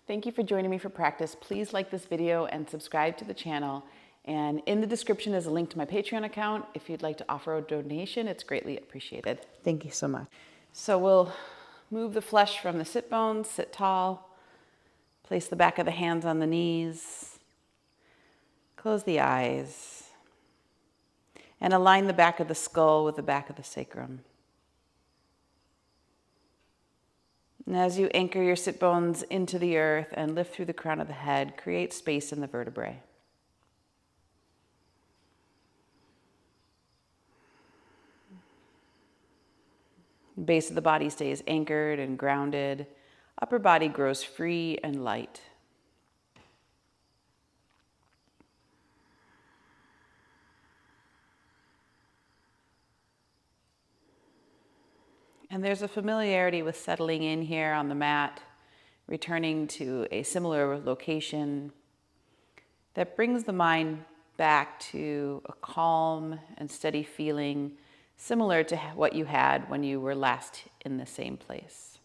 Thank you for joining me for practice. Please like this video and subscribe to the channel. And in the description is a link to my Patreon account. If you'd like to offer a donation, it's greatly appreciated. Thank you so much. So we'll move the flesh from the sit bones, sit tall, place the back of the hands on the knees, close the eyes, and align the back of the skull with the back of the sacrum. And as you anchor your sit bones into the earth and lift through the crown of the head, create space in the vertebrae. The base of the body stays anchored and grounded. Upper body grows free and light. And there's a familiarity with settling in here on the mat, returning to a similar location that brings the mind back to a calm and steady feeling similar to what you had when you were last in the same place.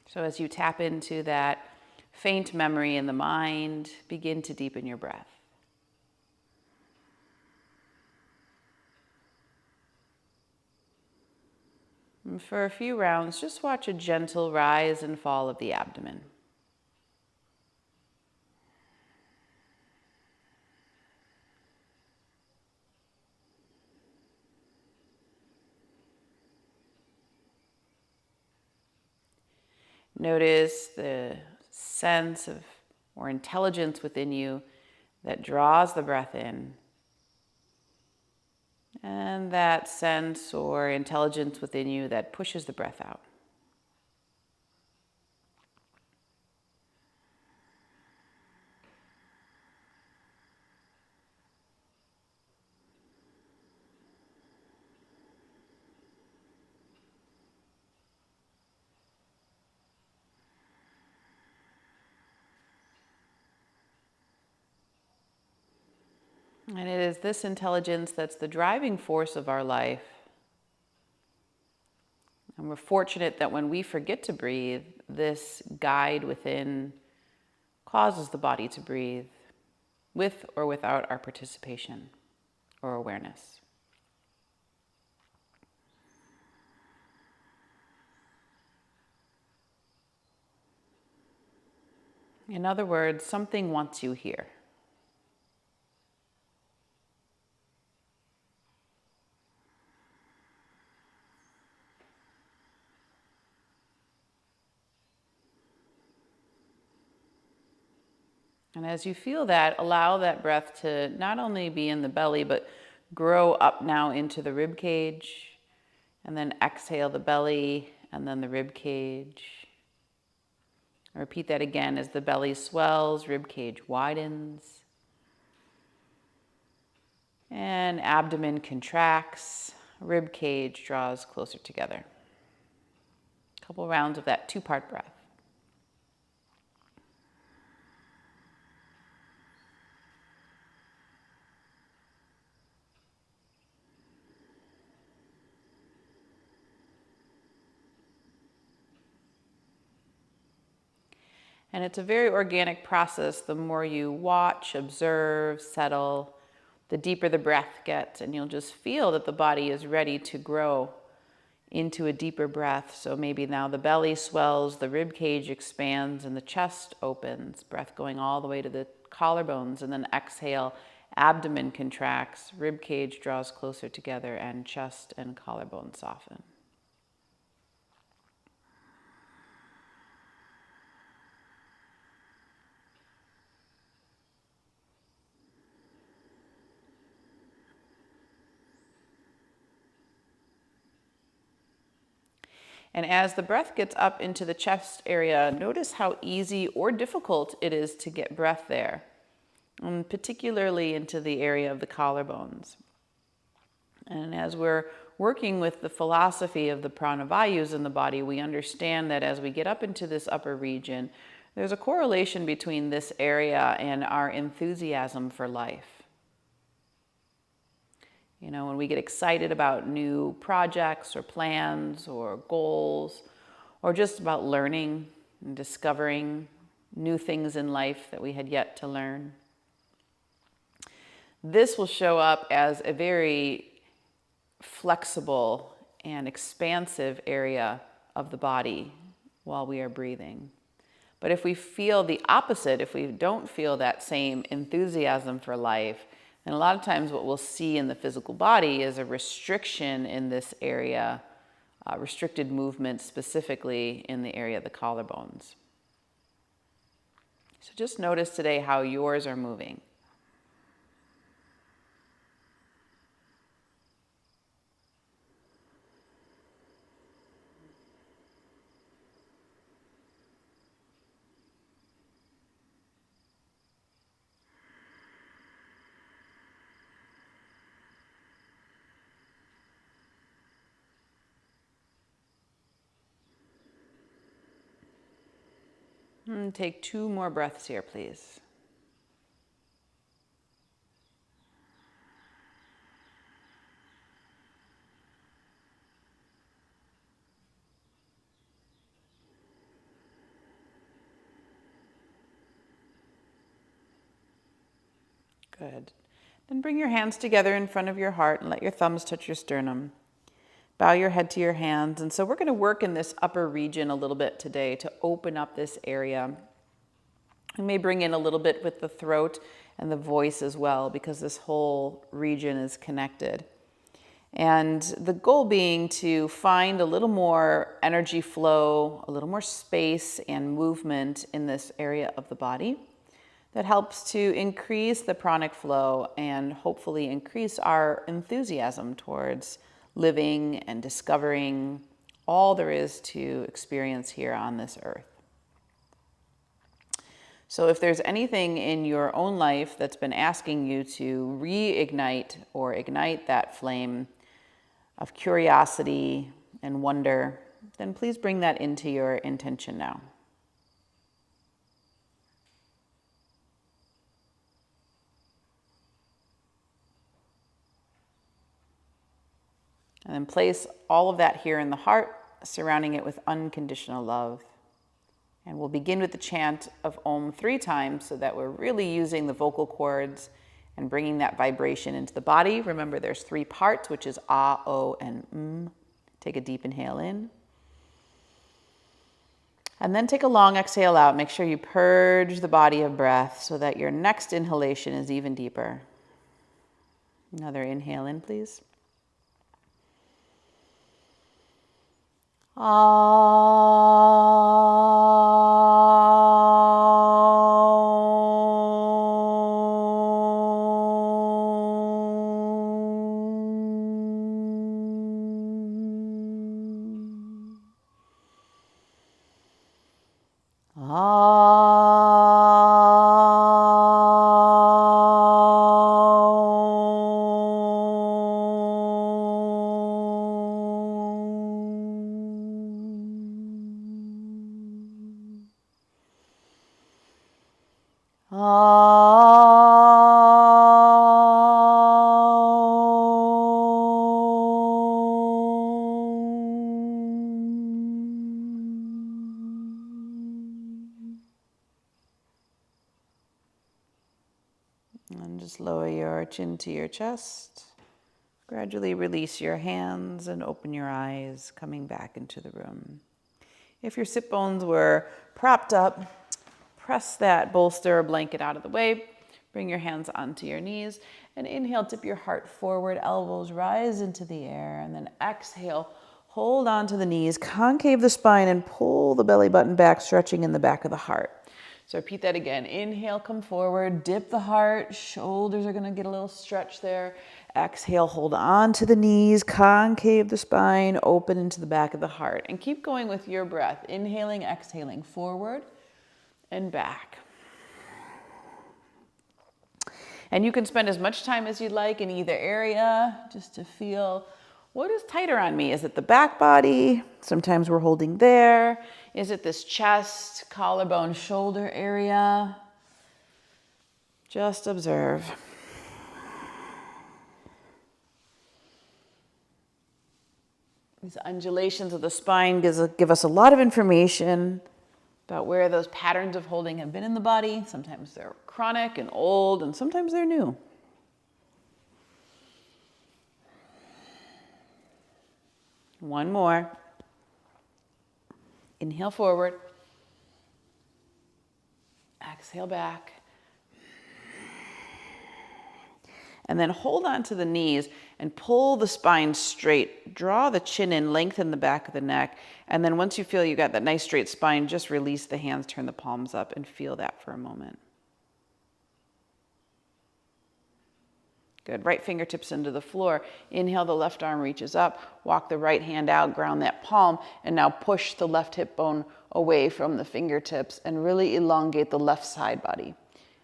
So as you tap into that faint memory in the mind, begin to deepen your breath. And for a few rounds, just watch a gentle rise and fall of the abdomen. Notice the sense of or intelligence within you that draws the breath in, and that sense or intelligence within you that pushes the breath out. And it is this intelligence that's the driving force of our life. And we're fortunate that when we forget to breathe, this guide within causes the body to breathe with or without our participation or awareness. In other words, something wants you here. And as you feel that, allow that breath to not only be in the belly, but grow up now into the rib cage, and then exhale the belly and then the rib cage. Repeat that again as the belly swells, rib cage widens, and abdomen contracts, rib cage draws closer together. A couple rounds of that two-part breath. And it's a very organic process. The more you watch, observe, settle, the deeper the breath gets, and you'll just feel that the body is ready to grow into a deeper breath. So maybe now the belly swells, the rib cage expands, and the chest opens, breath going all the way to the collarbones, and then exhale, abdomen contracts, rib cage draws closer together, and chest and collarbone soften. And as the breath gets up into the chest area, notice how easy or difficult it is to get breath there, and particularly into the area of the collarbones. And as we're working with the philosophy of the prana vayus in the body, we understand that as we get up into this upper region, there's a correlation between this area and our enthusiasm for life. You know, when we get excited about new projects or plans or goals, or just about learning and discovering new things in life that we had yet to learn. This will show up as a very flexible and expansive area of the body while we are breathing. But if we feel the opposite, if we don't feel that same enthusiasm for life, and a lot of times what we'll see in the physical body is a restriction in this area, restricted movement specifically in the area of the collarbones. So just notice today how yours are moving. And take 2 more breaths here, please. Good. Then bring your hands together in front of your heart and let your thumbs touch your sternum. Bow your head to your hands. And so we're going to work in this upper region a little bit today to open up this area. We may bring in a little bit with the throat and the voice as well, because this whole region is connected. And the goal being to find a little more energy flow, a little more space and movement in this area of the body that helps to increase the pranic flow and hopefully increase our enthusiasm towards living and discovering all there is to experience here on this earth. So if there's anything in your own life that's been asking you to reignite or ignite that flame of curiosity and wonder, then please bring that into your intention now. And then place all of that here in the heart, surrounding it with unconditional love. And we'll begin with the chant of Om 3 times so that we're really using the vocal cords and bringing that vibration into the body. Remember, there's 3 parts, which is Ah, O, and Take a deep inhale in. And then take a long exhale out. Make sure you purge the body of breath so that your next inhalation is even deeper. Another inhale in, please. And just lower your chin to your chest. Gradually release your hands and open your eyes, coming back into the room. If your sit bones were propped up, press that bolster or blanket out of the way. Bring your hands onto your knees and inhale, tip your heart forward, elbows rise into the air, and then exhale, hold onto the knees, concave the spine and pull the belly button back, stretching in the back of the heart. So repeat that again. Inhale, come forward, dip the heart, shoulders are gonna get a little stretch there. Exhale, hold on to the knees, concave the spine, open into the back of the heart. And keep going with your breath. Inhaling, exhaling, forward and back. And you can spend as much time as you'd like in either area just to feel what is tighter on me. Is it the back body? Sometimes we're holding there. Is it this chest, collarbone, shoulder area? Just observe. These undulations of the spine give us a lot of information about where those patterns of holding have been in the body. Sometimes they're chronic and old, and sometimes they're new. One more. Inhale forward. Exhale back. And then hold on to the knees and pull the spine straight. Draw the chin in, lengthen the back of the neck. And then once you feel you got that nice straight spine, just release the hands, turn the palms up, and feel that for a moment. Good. Right fingertips into the floor. Inhale, the left arm reaches up. Walk the right hand out, ground that palm, and now push the left hip bone away from the fingertips and really elongate the left side body.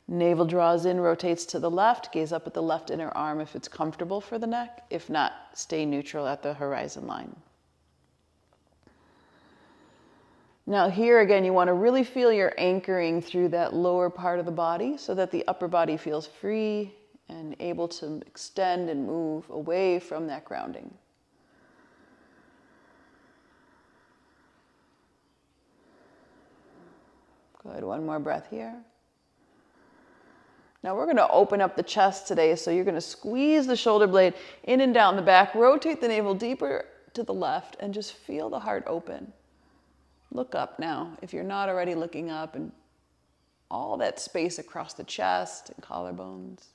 Navel draws in, rotates to the left. Gaze up at the left inner arm if it's comfortable for the neck. If not, stay neutral at the horizon line. Now here again, you want to really feel your anchoring through that lower part of the body so that the upper body feels free and able to extend and move away from that grounding. Good. One more breath here. Now we're going to open up the chest today, so you're going to squeeze the shoulder blade in and down the back, rotate the navel deeper to the left, and just feel the heart open. Look up now, if you're not already looking up, and all that space across the chest and collarbones.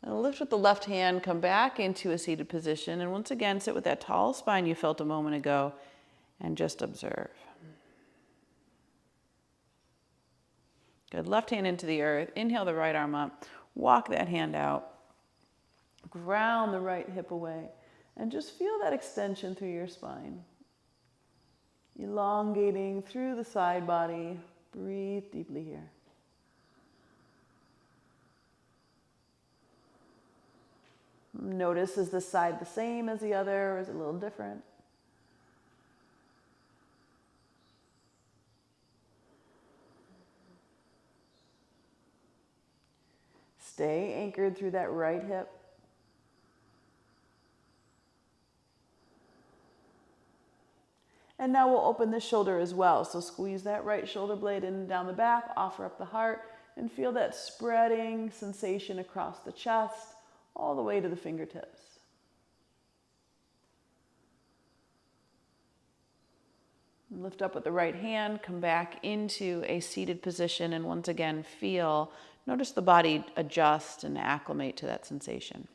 And lift with the left hand, come back into a seated position, and once again sit with that tall spine you felt a moment ago, and just observe. Good. Left hand into the earth. Inhale the right arm up. Walk that hand out. Ground the right hip away. And just feel that extension through your spine. Elongating through the side body. Breathe deeply here. Notice, is this side the same as the other, or is it a little different? Stay anchored through that right hip. And now we'll open the shoulder as well. So squeeze that right shoulder blade in and down the back, offer up the heart, and feel that spreading sensation across the chest, all the way to the fingertips. Lift up with the right hand, come back into a seated position, and once again feel, notice the body adjust and acclimate to that sensation.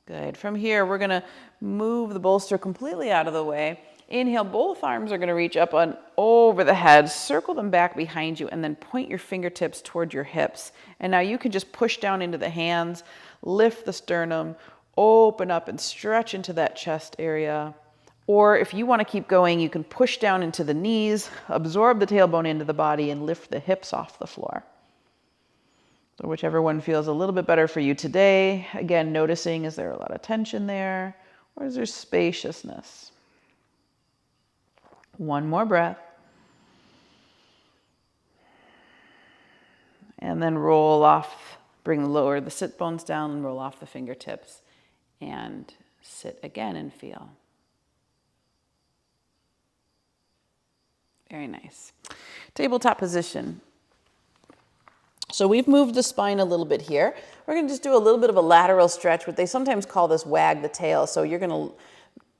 Good. From here, we're going to move the bolster completely out of the way. Inhale, both arms are going to reach up and over the head, circle them back behind you, and then point your fingertips toward your hips. And now you can just push down into the hands, lift the sternum, open up and stretch into that chest area. Or if you want to keep going, you can push down into the knees, absorb the tailbone into the body, and lift the hips off the floor. So whichever one feels a little bit better for you today. Again, noticing, is there a lot of tension there, or is there spaciousness? One more breath. And then roll off, lower the sit bones down and roll off the fingertips. And sit again and feel. Very nice. Tabletop position. So we've moved the spine a little bit here. We're going to just do a little bit of a lateral stretch, what they sometimes call this wag the tail. So you're going to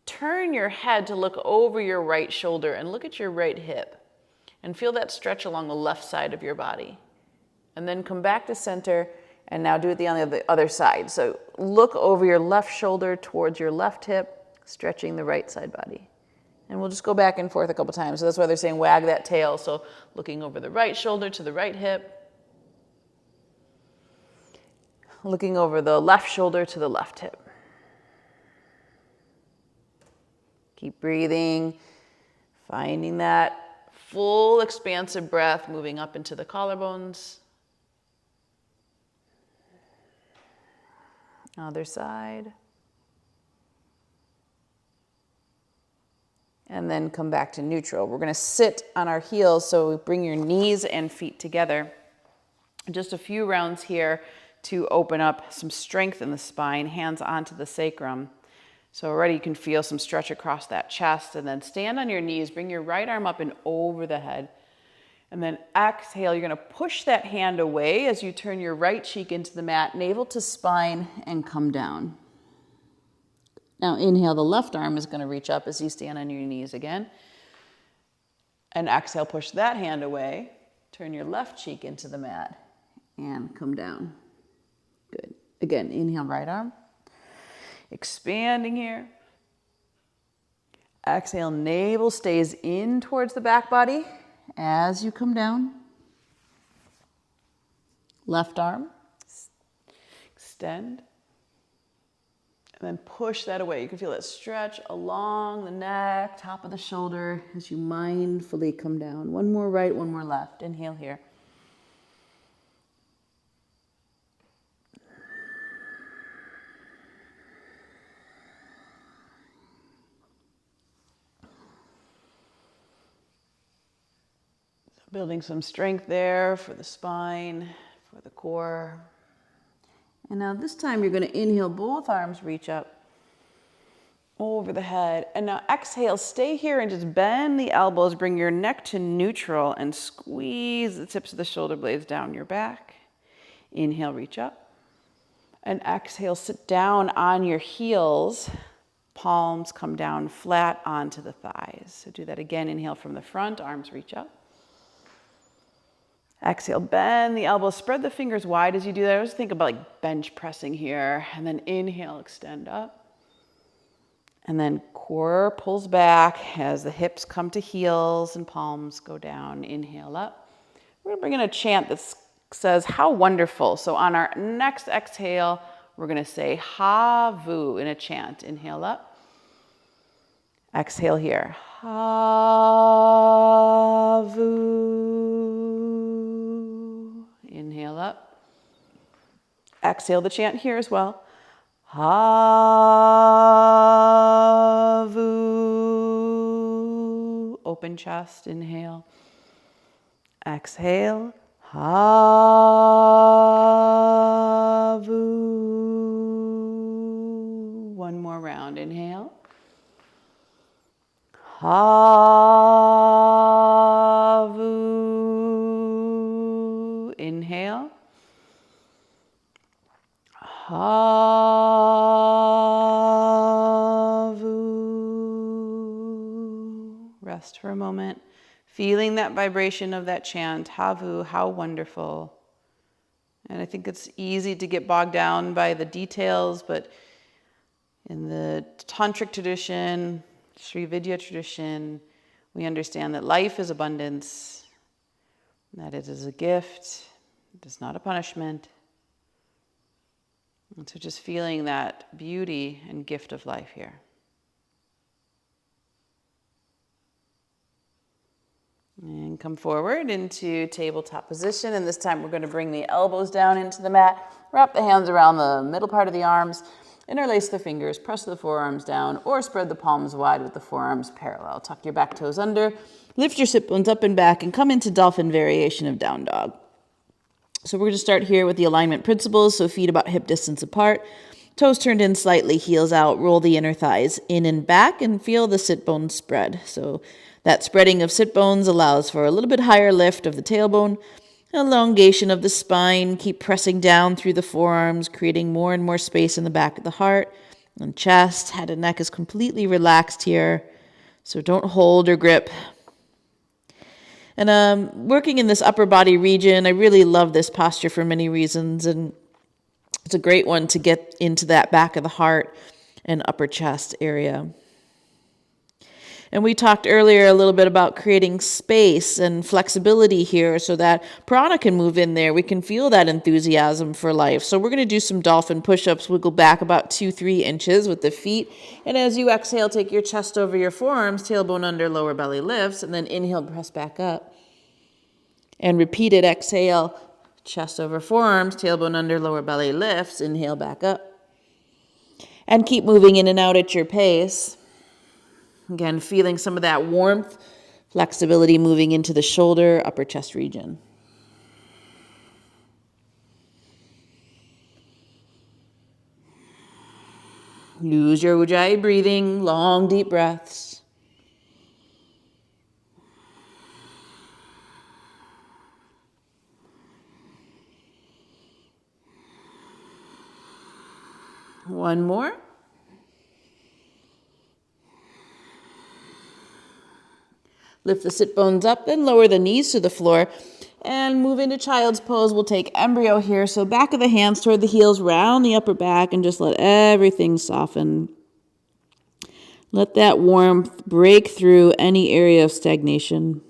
turn your head to look over your right shoulder and look at your right hip. And feel that stretch along the left side of your body. And then come back to center. And now do it on the other side. So look over your left shoulder towards your left hip, stretching the right side body. And we'll just go back and forth a couple times. So that's why they're saying wag that tail. So looking over the right shoulder to the right hip. Looking over the left shoulder to the left hip. Keep breathing, finding that full expansive breath, moving up into the collarbones. Other side. And then come back to neutral. We're going to sit on our heels, so bring your knees and feet together. Just a few rounds here to open up some strength in the spine, hands onto the sacrum. So already you can feel some stretch across that chest, and then stand on your knees, bring your right arm up and over the head. And then exhale, you're gonna push that hand away as you turn your right cheek into the mat, navel to spine, and come down. Now inhale, the left arm is gonna reach up as you stand on your knees again. And exhale, push that hand away, turn your left cheek into the mat, and come down. Good. Again, inhale, right arm. Expanding here. Exhale, navel stays in towards the back body as you come down. Left arm. Extend. And then push that away. You can feel that stretch along the neck, top of the shoulder as you mindfully come down. One more right, one more left. Inhale here. Building some strength there for the spine, for the core. And now this time you're going to inhale, both arms reach up over the head. And now exhale, stay here and just bend the elbows, bring your neck to neutral and squeeze the tips of the shoulder blades down your back. Inhale, reach up. And exhale, sit down on your heels. Palms come down flat onto the thighs. So do that again. Inhale from the front, arms reach up. Exhale, bend the elbows, spread the fingers wide as you do that. I always think about like bench pressing here. And then inhale, extend up. And then core pulls back as the hips come to heels and palms go down. Inhale up. We're gonna bring in a chant that says, how wonderful. So on our next exhale, we're gonna say ha-vu in a chant. Inhale up. Exhale here. Ha-vu. Inhale up. Exhale the chant here as well. Ha-vu. Open chest, inhale. Exhale. Ha-vu. One more round, inhale. Ha-vu. Inhale. Ha-vu. Rest for a moment. Feeling that vibration of that chant, ha-vu, how wonderful. And I think it's easy to get bogged down by the details, but in the tantric tradition, Sri Vidya tradition, we understand that life is abundance, that it is a gift, it is not a punishment. And so just feeling that beauty and gift of life here. And come forward into tabletop position. And this time we're going to bring the elbows down into the mat. Wrap the hands around the middle part of the arms. Interlace the fingers. Press the forearms down. Or spread the palms wide with the forearms parallel. Tuck your back toes under. Lift your sit bones up and back. And come into dolphin variation of down dog. So we're going to start here with the alignment principles. So feet about hip distance apart. Toes turned in slightly. Heels out. Roll the inner thighs in and back. And feel the sit bones spread. So that spreading of sit bones allows for a little bit higher lift of the tailbone, elongation of the spine. Keep pressing down through the forearms, creating more and more space in the back of the heart and chest. Head and neck is completely relaxed here, so don't hold or grip. And working in this upper body region, I really love this posture for many reasons, and it's a great one to get into that back of the heart and upper chest area. And we talked earlier a little bit about creating space and flexibility here so that prana can move in there. We can feel that enthusiasm for life. So we're going to do some dolphin push-ups. Wiggle back about 2-3 inches with the feet. And as you exhale, take your chest over your forearms, tailbone under, lower belly lifts, and then inhale, press back up. And repeat it. Exhale, chest over forearms, tailbone under, lower belly lifts, inhale back up. And keep moving in and out at your pace. Again, feeling some of that warmth, flexibility moving into the shoulder, upper chest region. Use your Ujjayi breathing, long, deep breaths. One more. Lift the sit bones up, then lower the knees to the floor and move into child's pose. We'll take embryo here. So back of the hands toward the heels, round the upper back, and just let everything soften. Let that warmth break through any area of stagnation.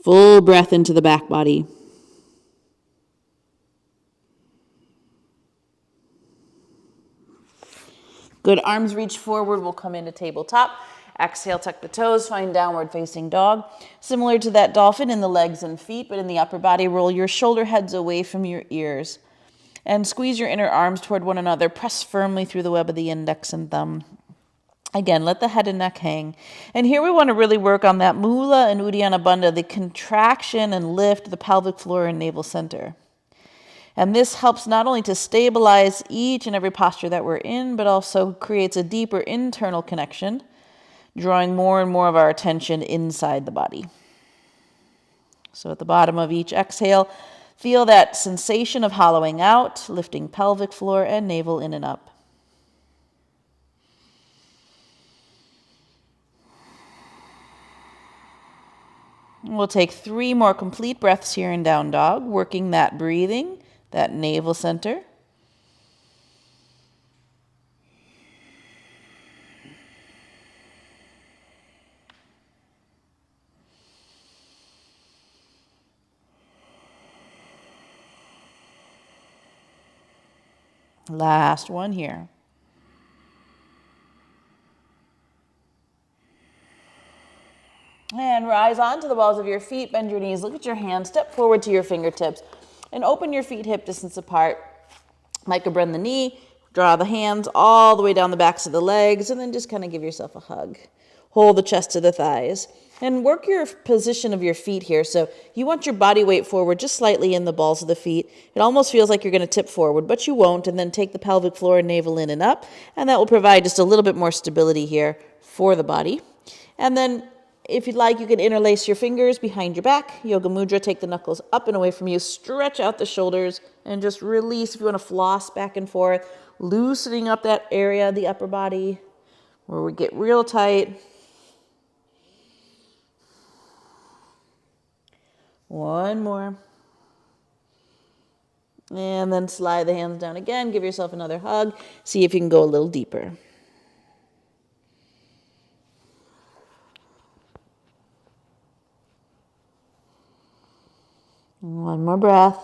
Full breath into the back body. Good, arms reach forward. We'll come into tabletop. Exhale, tuck the toes, find downward facing dog. Similar to that dolphin in the legs and feet, but in the upper body, roll your shoulder heads away from your ears. And squeeze your inner arms toward one another. Press firmly through the web of the index and thumb. Again, let the head and neck hang. And here we want to really work on that Mula and Uddiyana Bandha, the contraction and lift of the pelvic floor and navel center. And this helps not only to stabilize each and every posture that we're in, but also creates a deeper internal connection, drawing more and more of our attention inside the body. So at the bottom of each exhale, feel that sensation of hollowing out, lifting pelvic floor and navel in and up. We'll take 3 more complete breaths here in down dog, working that breathing, that navel center. Last one here. And rise onto the balls of your feet, bend your knees, look at your hands, step forward to your fingertips, and open your feet hip distance apart. Micro-bend the knee, draw the hands all the way down the backs of the legs, and then just kind of give yourself a hug. Hold the chest to the thighs. And work your position of your feet here. So you want your body weight forward just slightly in the balls of the feet. It almost feels like you're going to tip forward, but you won't. And then take the pelvic floor and navel in and up. And that will provide just a little bit more stability here for the body. And then if you'd like, you can interlace your fingers behind your back. Yoga Mudra, take the knuckles up and away from you. Stretch out the shoulders and just release. If you want to floss back and forth, loosening up that area of the upper body where we get real tight. One more. And then slide the hands down again. Give yourself another hug. See if you can go a little deeper. One more breath.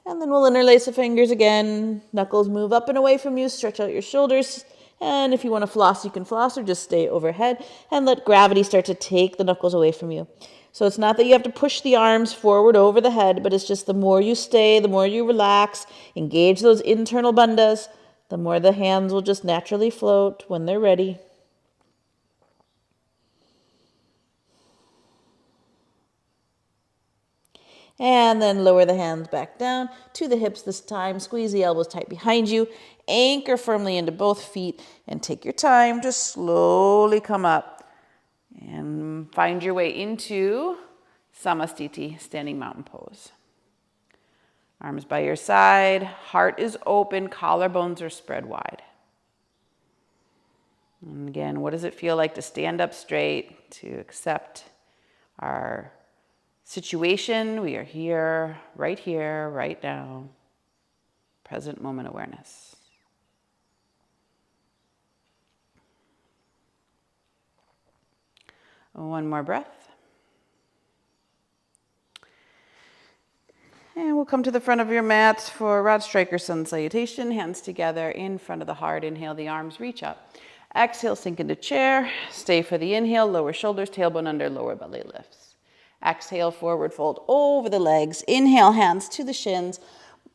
And then we'll interlace the fingers again. Knuckles move up and away from you. Stretch out your shoulders. And if you want to floss, you can floss or just stay overhead and let gravity start to take the knuckles away from you. So it's not that you have to push the arms forward over the head, but it's just the more you stay, the more you relax, engage those internal bandhas, the more the hands will just naturally float when they're ready. And then lower the hands back down to the hips this time. Squeeze the elbows tight behind you. Anchor firmly into both feet and take your time to slowly come up and find your way into Samastiti, standing mountain pose. Arms by your side, heart is open, collarbones are spread wide. And again, what does it feel like to stand up straight, to accept our situation? We are here, right now. Present moment awareness. One more breath. And we'll come to the front of your mats for Rod Striker Sun Salutation. Hands together in front of the heart. Inhale, the arms reach up. Exhale, sink into chair. Stay for the inhale, lower shoulders, tailbone under, lower belly lifts. Exhale, forward fold over the legs. Inhale, hands to the shins.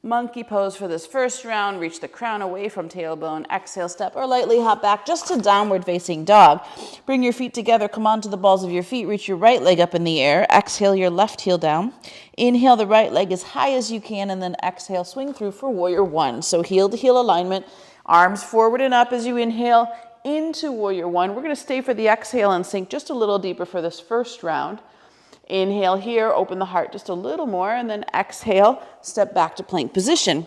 Monkey pose for this first round. Reach the crown away from tailbone. Exhale, step or lightly hop back just to downward facing dog. Bring your feet together. Come onto the balls of your feet. Reach your right leg up in the air. Exhale your left heel down. Inhale the right leg as high as you can, and then exhale, swing through for warrior one. So heel to heel alignment. Arms forward and up as you inhale into warrior one. We're going to stay for the exhale and sink just a little deeper for this first round. Inhale here, open the heart just a little more, and then exhale, step back to plank position.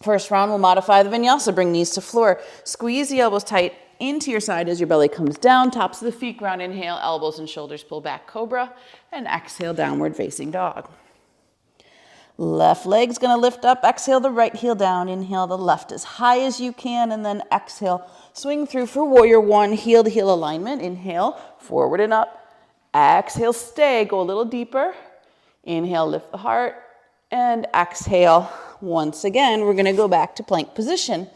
First round, we'll modify the vinyasa. Bring knees to floor. Squeeze the elbows tight into your side as your belly comes down. Tops of the feet ground. Inhale, elbows and shoulders pull back, cobra. And exhale, downward facing dog. Left leg's going to lift up. Exhale the right heel down. Inhale the left as high as you can, and then exhale, swing through for warrior one, heel to heel alignment. Inhale, forward and up. Exhale, stay, go a little deeper. Inhale, lift the heart, and exhale. Once again, we're going to go back to plank position.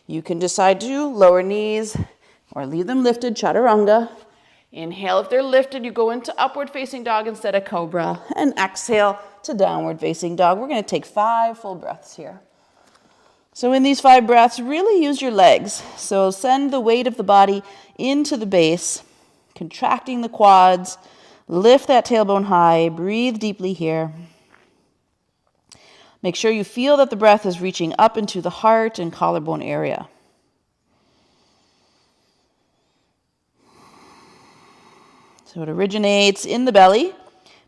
You can decide to lower knees or leave them lifted, chaturanga. Inhale, if they're lifted, you go into upward facing dog instead of cobra, and exhale to downward facing dog. We're going to take 5 full breaths here. So in these 5 breaths, really use your legs. So send the weight of the body into the base, contracting the quads. Lift that tailbone high. Breathe deeply here. Make sure you feel that the breath is reaching up into the heart and collarbone area. So it originates in the belly,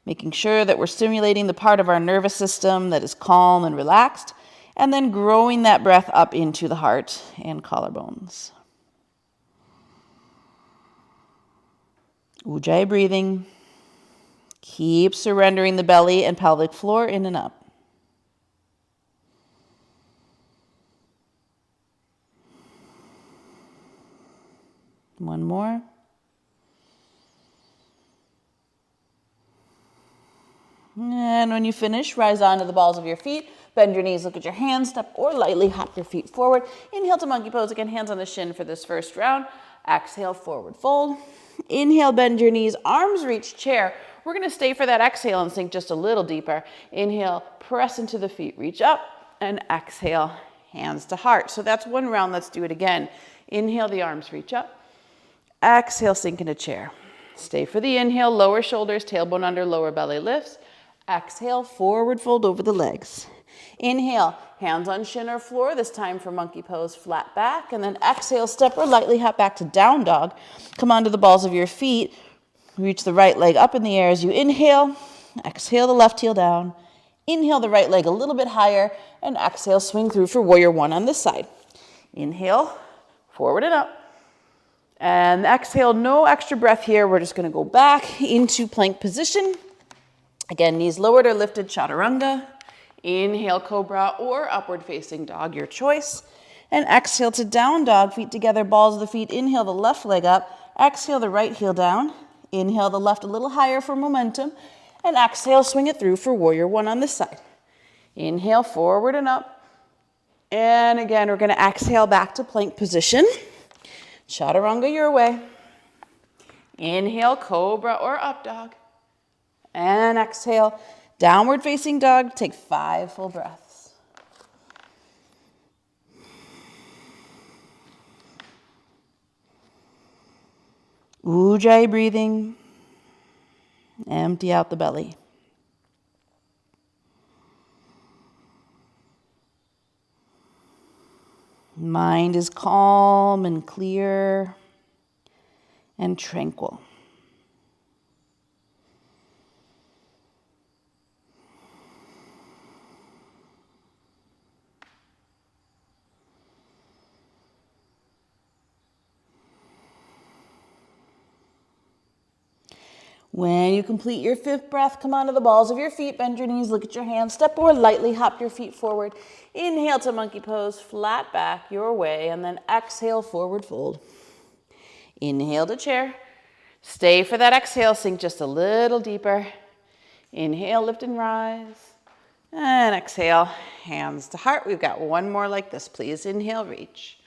making sure that we're stimulating the part of our nervous system that is calm and relaxed, and then growing that breath up into the heart and collarbones. Ujjayi breathing. Keep surrendering the belly and pelvic floor in and up. One more. And when you finish, rise onto the balls of your feet. Bend your knees, look at your hands, step or lightly hop your feet forward. Inhale to monkey pose. Again, hands on the shin for this first round. Exhale, forward fold. Inhale, bend your knees, arms reach chair. We're going to stay for that exhale and sink just a little deeper. Inhale, press into the feet, reach up, and exhale, hands to heart. So that's one round. Let's do it again. Inhale, the arms reach up. Exhale, sink into chair. Stay for the inhale, lower shoulders, tailbone under, lower belly lifts. Exhale, forward fold over the legs. Inhale, hands on shin or floor, this time for monkey pose, flat back. And then exhale, step or lightly hop back to down dog. Come onto the balls of your feet. Reach the right leg up in the air as you inhale. Exhale the left heel down. Inhale the right leg a little bit higher. And exhale, swing through for warrior one on this side. Inhale, forward and up. And exhale, no extra breath here. We're just going to go back into plank position. Again, knees lowered or lifted, chaturanga. Inhale, cobra or upward facing dog, your choice. And exhale to down dog, feet together, balls of the feet. Inhale the left leg up. Exhale the right heel down. Inhale the left a little higher for momentum. And exhale, swing it through for warrior one on this side. Inhale, forward and up. And again, we're going to exhale back to plank position. Chaturanga your way. Inhale, cobra or up dog. And exhale, downward facing dog. Take 5 full breaths. Ujjayi breathing. Empty out the belly. Mind is calm and clear and tranquil. When you complete your 5th breath, come onto the balls of your feet, bend your knees, look at your hands, step or lightly hop your feet forward. Inhale to monkey pose, flat back your way, and then exhale, forward fold. Inhale to chair. Stay for that exhale, sink just a little deeper. Inhale, lift and rise. And exhale, hands to heart. We've got one more like this, please. Inhale, reach.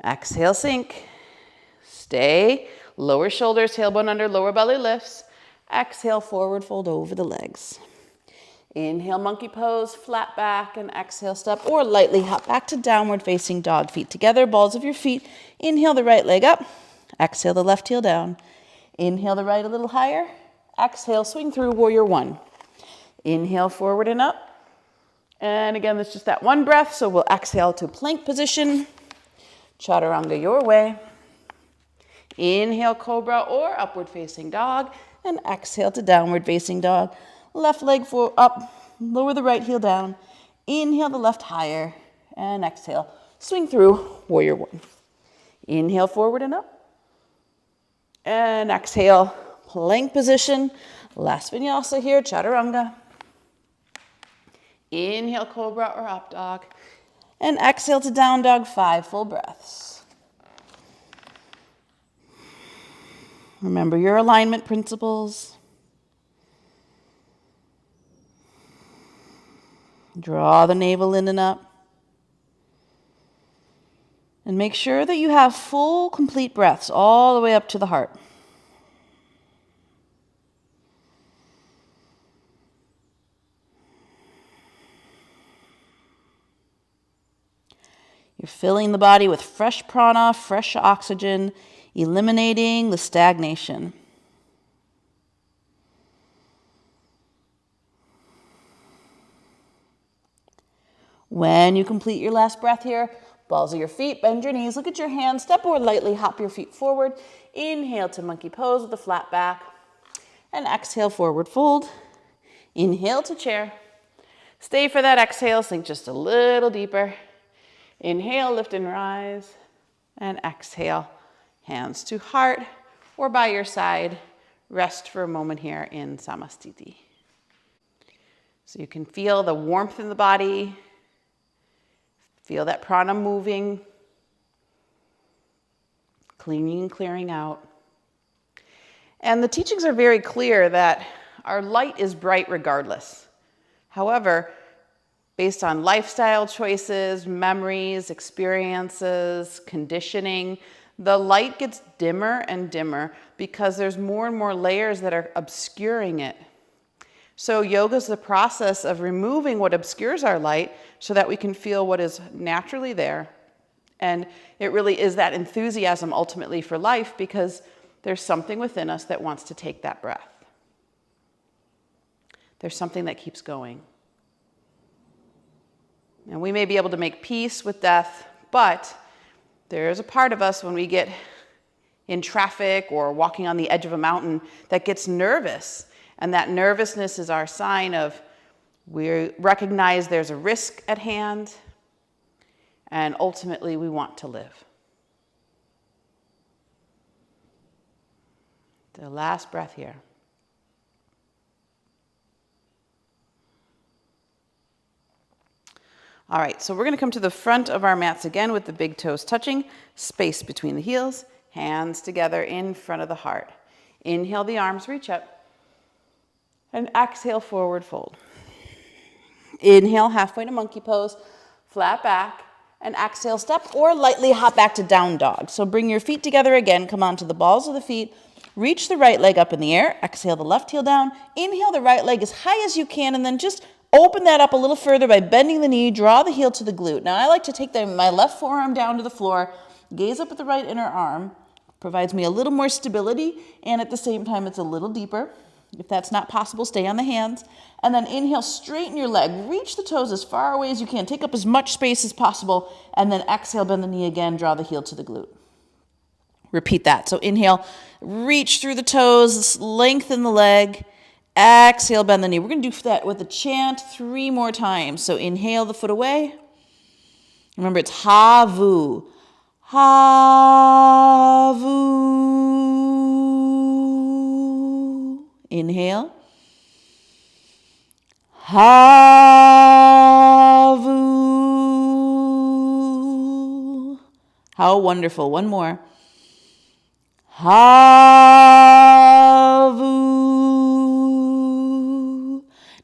Exhale, sink. Stay. Lower shoulders, tailbone under, lower belly lifts. Exhale, forward fold over the legs. Inhale, monkey pose, flat back, and exhale, step, or lightly hop back to downward facing dog. Feet together, balls of your feet. Inhale the right leg up. Exhale the left heel down. Inhale the right a little higher. Exhale, swing through warrior one. Inhale, forward and up. And again, it's just that one breath, so we'll exhale to plank position. Chaturanga your way. Inhale, cobra or upward facing dog. And exhale to downward facing dog. Left leg up, lower the right heel down. Inhale the left higher. And exhale, swing through warrior one. Inhale, forward and up. And exhale, plank position. Last vinyasa here, chaturanga. Inhale, cobra or up dog. And exhale to down dog, 5 full breaths. Remember your alignment principles. Draw the navel in and up. And make sure that you have full, complete breaths all the way up to the heart. You're filling the body with fresh prana, fresh oxygen, eliminating the stagnation. When you complete your last breath here, balls of your feet, bend your knees, look at your hands, step or lightly hop your feet forward. Inhale to monkey pose with a flat back. And exhale, forward fold. Inhale to chair. Stay for that exhale, sink just a little deeper. Inhale, lift and rise. And exhale, hands to heart or by your side. Rest for a moment here in Samastiti. So you can feel the warmth in the body. Feel that prana moving, cleaning and clearing out. And the teachings are very clear that our light is bright regardless. However, based on lifestyle choices, memories, experiences, conditioning, the light gets dimmer and dimmer because there's more and more layers that are obscuring it. So yoga is the process of removing what obscures our light so that we can feel what is naturally there. And it really is that enthusiasm ultimately for life because there's something within us that wants to take that breath. There's something that keeps going. And we may be able to make peace with death, but there's a part of us when we get in traffic or walking on the edge of a mountain that gets nervous. And that nervousness is our sign of we recognize there's a risk at hand, and ultimately we want to live. The last breath here. All right, so we're going to come to the front of our mats again with the big toes touching, space between the heels, hands together in front of the heart. Inhale, the arms reach up. And exhale, forward fold. Inhale, halfway to monkey pose, flat back, and exhale, step or lightly hop back to down dog. So bring your feet together again, come onto the balls of the feet, reach the right leg up in the air, exhale the left heel down, inhale the right leg as high as you can, and then just open that up a little further by bending the knee, draw the heel to the glute. Now I like to take my left forearm down to the floor, gaze up at the right inner arm, provides me a little more stability, and at the same time it's a little deeper. If that's not possible, stay on the hands. And then inhale, straighten your leg. Reach the toes as far away as you can. Take up as much space as possible. And then exhale, bend the knee again, draw the heel to the glute. Repeat that. So inhale, reach through the toes, lengthen the leg. Exhale, bend the knee. We're going to do that with a chant 3 more times. So inhale the foot away. Remember, it's havu. Havu. Inhale. Havu. How wonderful. One more. Havu.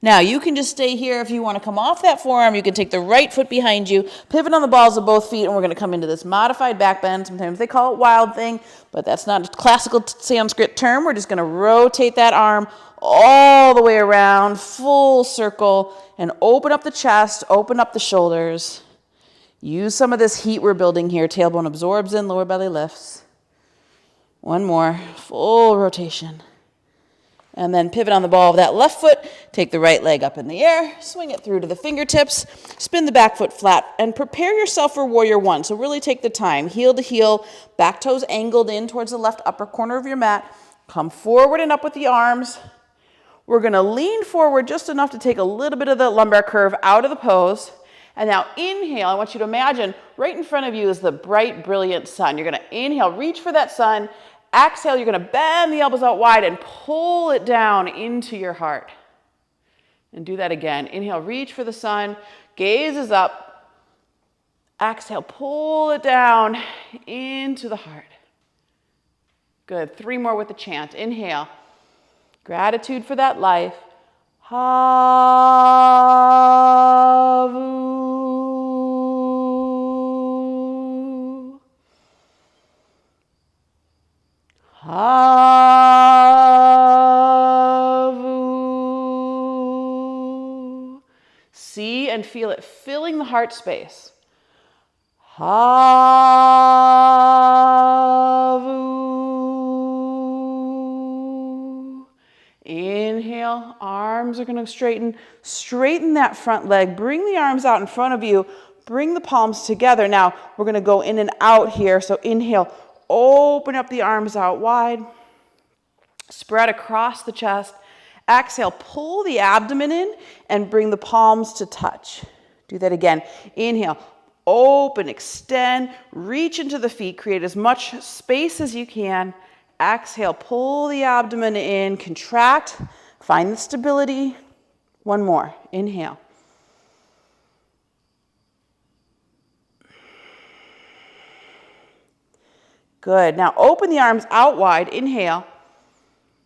Now, you can just stay here if you want to come off that forearm. You can take the right foot behind you, pivot on the balls of both feet, and we're going to come into this modified back bend. Sometimes they call it wild thing, but that's not a classical Sanskrit term. We're just going to rotate that arm all the way around, full circle, and open up the chest, open up the shoulders. Use some of this heat we're building here. Tailbone absorbs in, lower belly lifts. One more, full rotation. And then pivot on the ball of that left foot, take the right leg up in the air, swing it through to the fingertips, spin the back foot flat, and prepare yourself for warrior one. So really take the time, heel to heel, back toes angled in towards the left upper corner of your mat. Come forward and up with the arms. We're gonna lean forward just enough to take a little bit of the lumbar curve out of the pose. And now inhale, I want you to imagine right in front of you is the bright, brilliant sun. You're gonna inhale, reach for that sun. Exhale, you're going to bend the elbows out wide and pull it down into your heart. And do that again. Inhale, reach for the sun. Gaze is up. Exhale, pull it down into the heart. Good. 3 more with the chant. Inhale. Gratitude for that life. Havu. Havu. See and feel it filling the heart space. Havu. Inhale, arms are going to straighten. Straighten that front leg. Bring the arms out in front of you. Bring the palms together. Now, we're going to go in and out here. So inhale. Open up the arms out wide. Spread across the chest. Exhale, pull the abdomen in and bring the palms to touch. Do that again. Inhale, open, extend, reach into the feet. Create as much space as you can. Exhale, pull the abdomen in, contract, find the stability. One more. Inhale. Good. Now open the arms out wide. Inhale.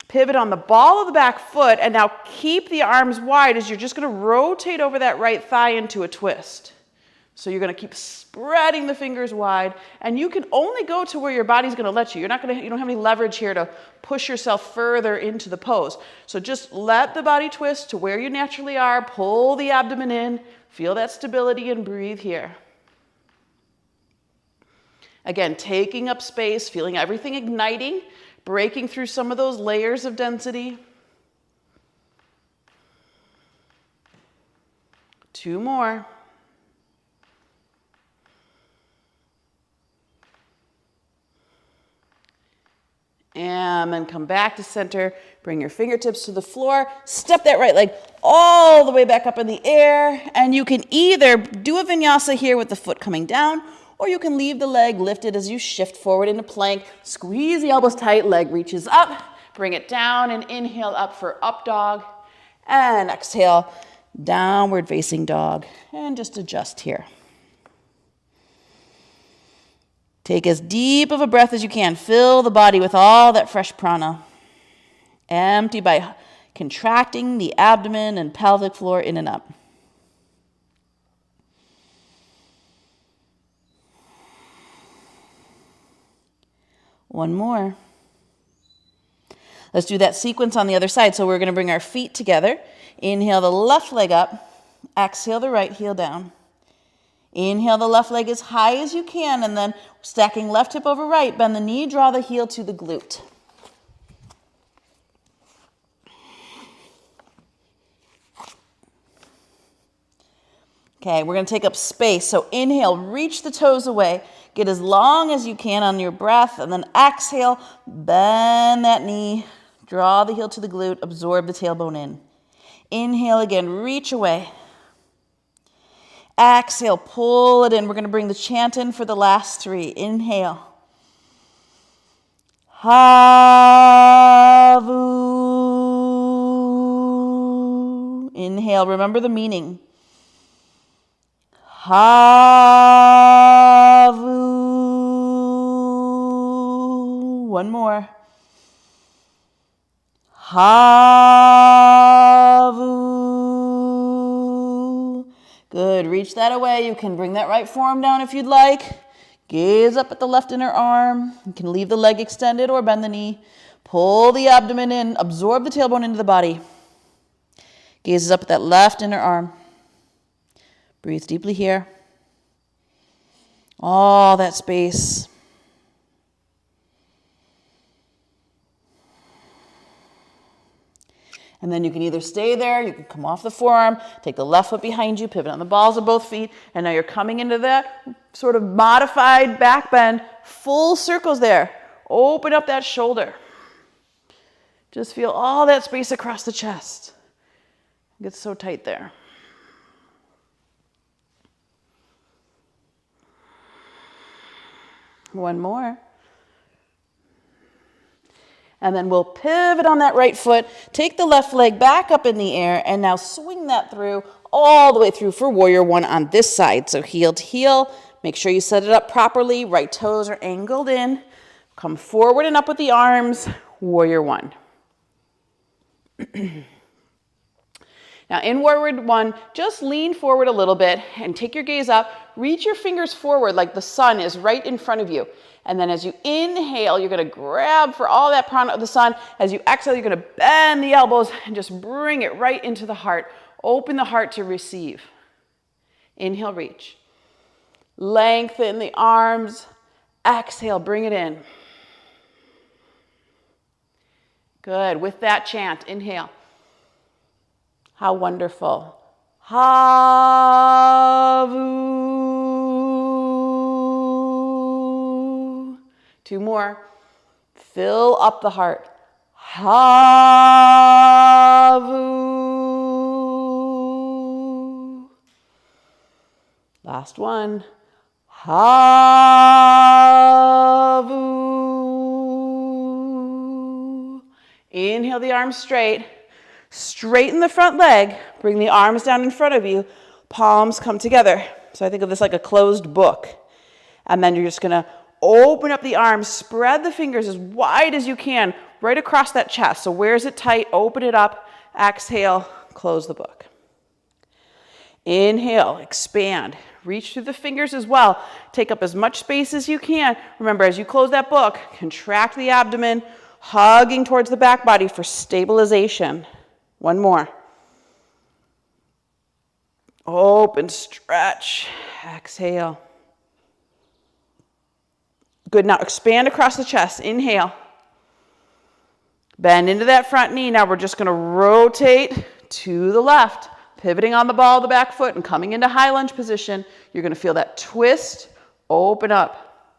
Pivot on the ball of the back foot, and now keep the arms wide as you're just going to rotate over that right thigh into a twist. So you're going to keep spreading the fingers wide, and you can only go to where your body's going to let you. You don't have any leverage here to push yourself further into the pose. So just let the body twist to where you naturally are. Pull the abdomen in. Feel that stability and breathe here. Again, taking up space, feeling everything igniting, breaking through some of those layers of density. 2 more. And then come back to center. Bring your fingertips to the floor. Step that right leg all the way back up in the air. And you can either do a vinyasa here with the foot coming down, or you can leave the leg lifted as you shift forward into plank. Squeeze the elbows tight, leg reaches up. Bring it down and inhale up for up dog. And exhale, downward facing dog. And just adjust here. Take as deep of a breath as you can. Fill the body with all that fresh prana. Empty by contracting the abdomen and pelvic floor in and up. One more. Let's do that sequence on the other side. So we're going to bring our feet together. Inhale the left leg up. Exhale the right heel down. Inhale the left leg as high as you can, and then stacking left hip over right. Bend the knee, draw the heel to the glute. Okay, we're going to take up space. So inhale, reach the toes away. Get as long as you can on your breath, and then exhale, bend that knee, draw the heel to the glute, absorb the tailbone in. Inhale again, reach away. Exhale, pull it in. We're going to bring the chant in for the last 3. Inhale. Havu. Inhale, remember the meaning. Havu. One more. Havu. reach that away. You can bring that right forearm down if you'd like. Gaze up at the left inner arm. You can leave the leg extended or bend the knee. Pull the abdomen in. Absorb the tailbone into the body. Gaze up at that left inner arm. Breathe deeply here. All that space. And then you can either stay there, you can come off the forearm, take the left foot behind you, pivot on the balls of both feet, and now you're coming into that sort of modified back bend, full circles there. Open up that shoulder. Just feel all that space across the chest. It gets so tight there. One more. And then we'll pivot on that right foot, take the left leg back up in the air, and now swing that through, all the way through for warrior one on this side. So heel to heel, make sure you set it up properly, right toes are angled in, come forward and up with the arms, warrior one. Now in warrior one, just lean forward a little bit and take your gaze up, reach your fingers forward like the sun is right in front of you. And then as you inhale, you're going to grab for all that prana of the sun. As you exhale, you're going to bend the elbows and just bring it right into the heart. Open the heart to receive. Inhale, reach. Lengthen the arms. Exhale, bring it in. Good. With that chant, inhale. How wonderful. Havu. 2 more. Fill up the heart. Havu. Last one. Havu. Inhale the arms straight. Straighten the front leg. Bring the arms down in front of you. Palms come together. So I think of this like a closed book. And then you're just going to open up the arms, spread the fingers as wide as you can, right across that chest. So where is it tight? Open it up. Exhale, close the book. Inhale, expand. Reach through the fingers as well. Take up as much space as you can. Remember, as you close that book, contract the abdomen, hugging towards the back body for stabilization. One more. Open, stretch. Exhale. Good. Now expand across the chest. Inhale. Bend into that front knee. Now we're just going to rotate to the left, pivoting on the ball of the back foot and coming into high lunge position. You're going to feel that twist. Open up.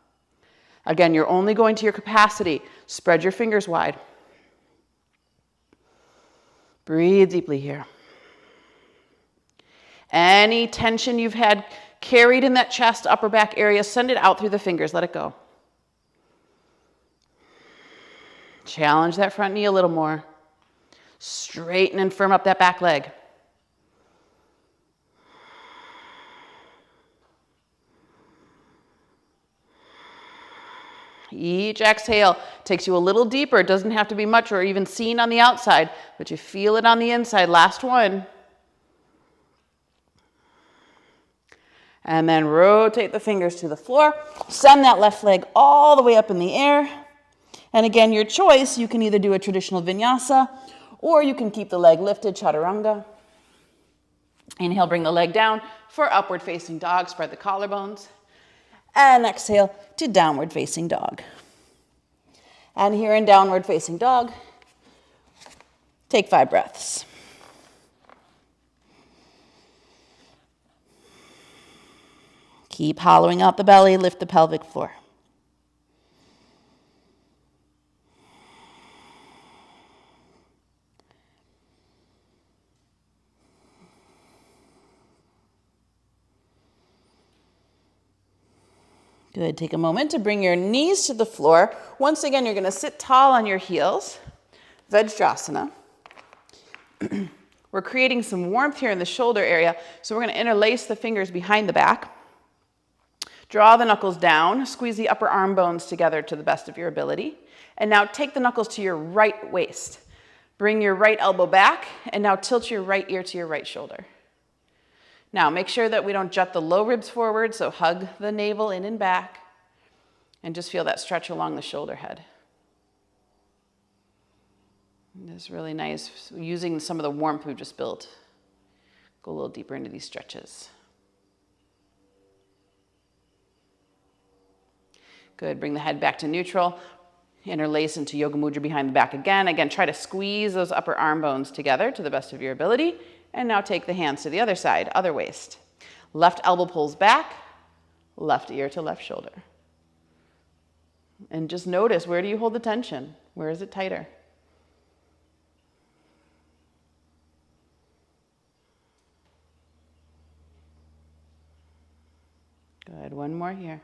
Again, you're only going to your capacity. Spread your fingers wide. Breathe deeply here. Any tension you've had carried in that chest, upper back area, send it out through the fingers. Let it go. Challenge that front knee a little more. Straighten and firm up that back leg. Each exhale takes you a little deeper. It doesn't have to be much or even seen on the outside, but you feel it on the inside. Last one. And then rotate the fingers to the floor. Send that left leg all the way up in the air. And again, your choice, you can either do a traditional vinyasa or you can keep the leg lifted, chaturanga. Inhale, bring the leg down for upward facing dog. Spread the collarbones. And exhale to downward facing dog. And here in downward facing dog, take 5 breaths. Keep hollowing out the belly, lift the pelvic floor. Good. Take a moment to bring your knees to the floor. Once again, you're going to sit tall on your heels. Vajrasana. We're creating some warmth here in the shoulder area, so we're going to interlace the fingers behind the back. Draw the knuckles down. Squeeze the upper arm bones together to the best of your ability. And now take the knuckles to your right waist. Bring your right elbow back, and now tilt your right ear to your right shoulder. Now, make sure that we don't jut the low ribs forward, so hug the navel in and back, and just feel that stretch along the shoulder head. This is really nice, using some of the warmth we've just built. Go a little deeper into these stretches. Good, bring the head back to neutral. Interlace into Yoga Mudra behind the back again. Again, try to squeeze those upper arm bones together to the best of your ability. And now take the hands to the other side, other waist. Left elbow pulls back, left ear to left shoulder. And just notice, where do you hold the tension? Where is it tighter? Good, one more here.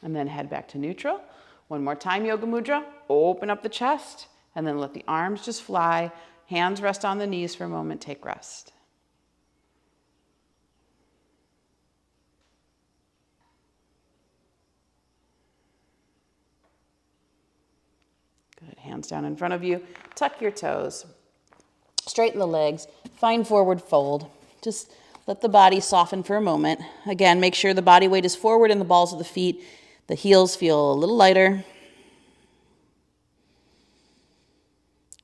And then head back to neutral. One more time, Yoga Mudra. Open up the chest, and then let the arms just fly. Hands rest on the knees for a moment. Take rest. Good, hands down in front of you. Tuck your toes. Straighten the legs. Find forward fold. Just let the body soften for a moment. Again, make sure the body weight is forward in the balls of the feet. The heels feel a little lighter.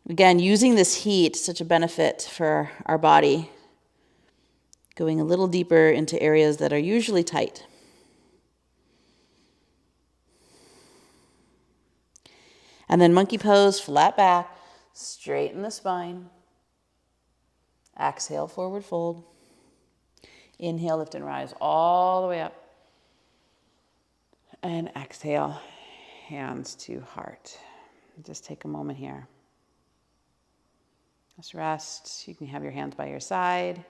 Again, using this heat, such a benefit for our body. Going a little deeper into areas that are usually tight. And then monkey pose, flat back, straighten the spine. Exhale, forward fold. Inhale, lift and rise all the way up. And exhale, hands to heart. Just take a moment here. Just rest. You can have your hands by your side.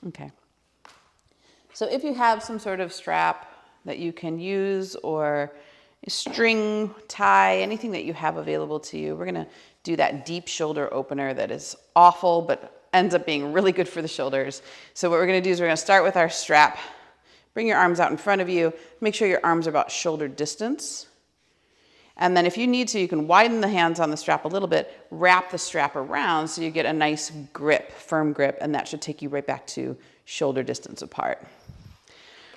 Okay. So if you have some sort of strap that you can use, or a string, tie, anything that you have available to you, we're going to do that deep shoulder opener that is awful, but ends up being really good for the shoulders. So what we're going to do is we're going to start with our strap. Bring your arms out in front of you. Make sure your arms are about shoulder distance. And then if you need to, you can widen the hands on the strap a little bit, wrap the strap around so you get a nice grip, firm grip, and that should take you right back to shoulder distance apart.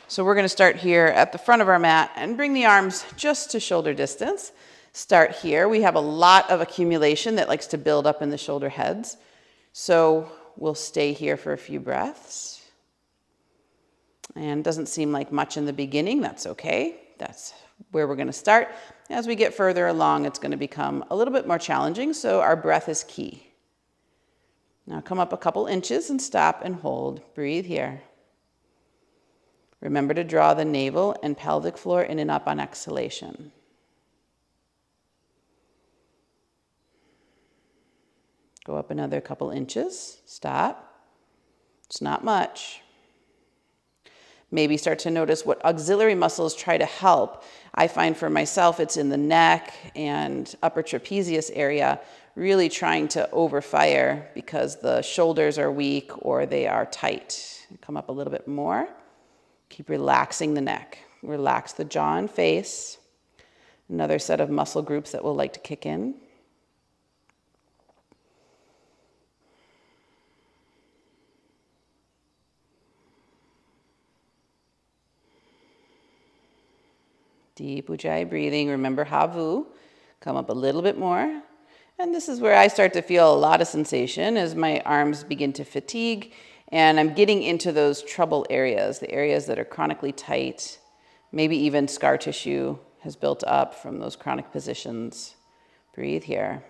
So we're going to start here at the front of our mat and bring the arms just to shoulder distance. Start here. We have a lot of accumulation that likes to build up in the shoulder heads. So we'll stay here for a few breaths. And doesn't seem like much in the beginning. That's okay. That's where we're going to start. As we get further along, it's going to become a little bit more challenging, so our breath is key. Now come up a couple inches and stop and hold. Breathe here. Remember to draw the navel and pelvic floor in and up on exhalation. Go up another couple inches. Stop. It's not much. Maybe start to notice what auxiliary muscles try to help. I find for myself it's in the neck and upper trapezius area, really trying to overfire because the shoulders are weak or they are tight. Come up a little bit more. Keep relaxing the neck. Relax the jaw and face. Another set of muscle groups that will like to kick in. Deep Ujjayi breathing. Remember Havu. Come up a little bit more. And this is where I start to feel a lot of sensation as my arms begin to fatigue. And I'm getting into those trouble areas, the areas that are chronically tight. Maybe even scar tissue has built up from those chronic positions. Breathe here.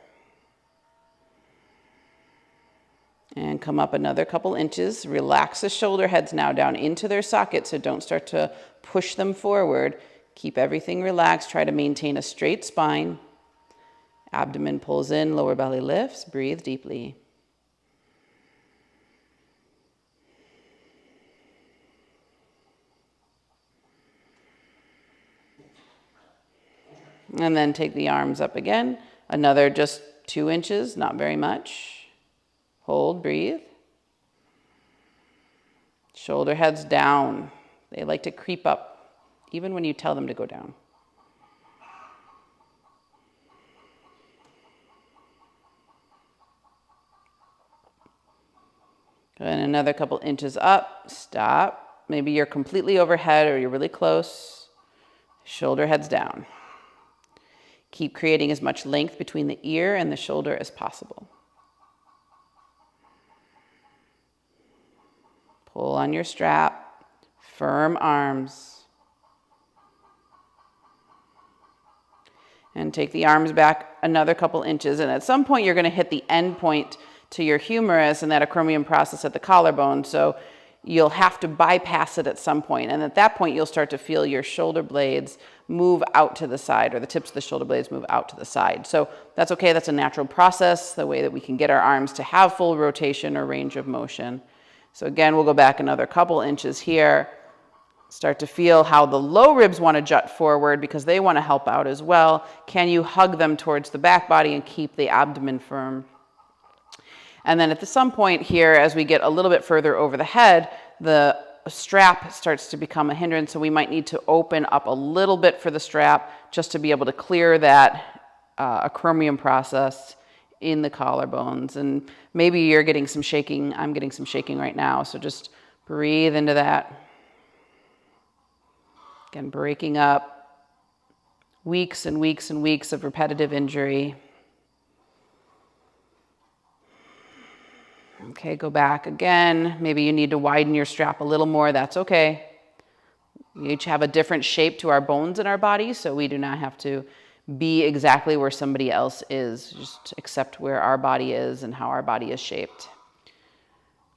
And come up another couple inches. Relax the shoulder heads now down into their sockets, so don't start to push them forward. Keep everything relaxed. Try to maintain a straight spine. Abdomen pulls in, lower belly lifts. Breathe deeply. And then take the arms up again. Another just 2 inches, not very much. Hold, breathe. Shoulder heads down. They like to creep up, even when you tell them to go down. And another couple inches up, stop. Maybe you're completely overhead or you're really close. Shoulder heads down. Keep creating as much length between the ear and the shoulder as possible. Pull on your strap, firm arms. And take the arms back another couple inches. And at some point, you're going to hit the end point to your humerus and that acromion process at the collarbone. So you'll have to bypass it at some point. And at that point, you'll start to feel your shoulder blades move out to the side, or the tips of the shoulder blades move out to the side. So that's okay. That's a natural process, the way that we can get our arms to have full rotation or range of motion. So again, we'll go back another couple inches here. Start to feel how the low ribs want to jut forward because they want to help out as well. Can you hug them towards the back body and keep the abdomen firm? And then at some point here, as we get a little bit further over the head, the strap starts to become a hindrance. So we might need to open up a little bit for the strap just to be able to clear that acromion process in the collarbones. And maybe you're getting some shaking. I'm getting some shaking right now. So just breathe into that. Again, breaking up weeks and weeks and weeks of repetitive injury. Okay, go back again. Maybe you need to widen your strap a little more. That's okay. We each have a different shape to our bones in our body, so we do not have to be exactly where somebody else is. Just accept where our body is and how our body is shaped.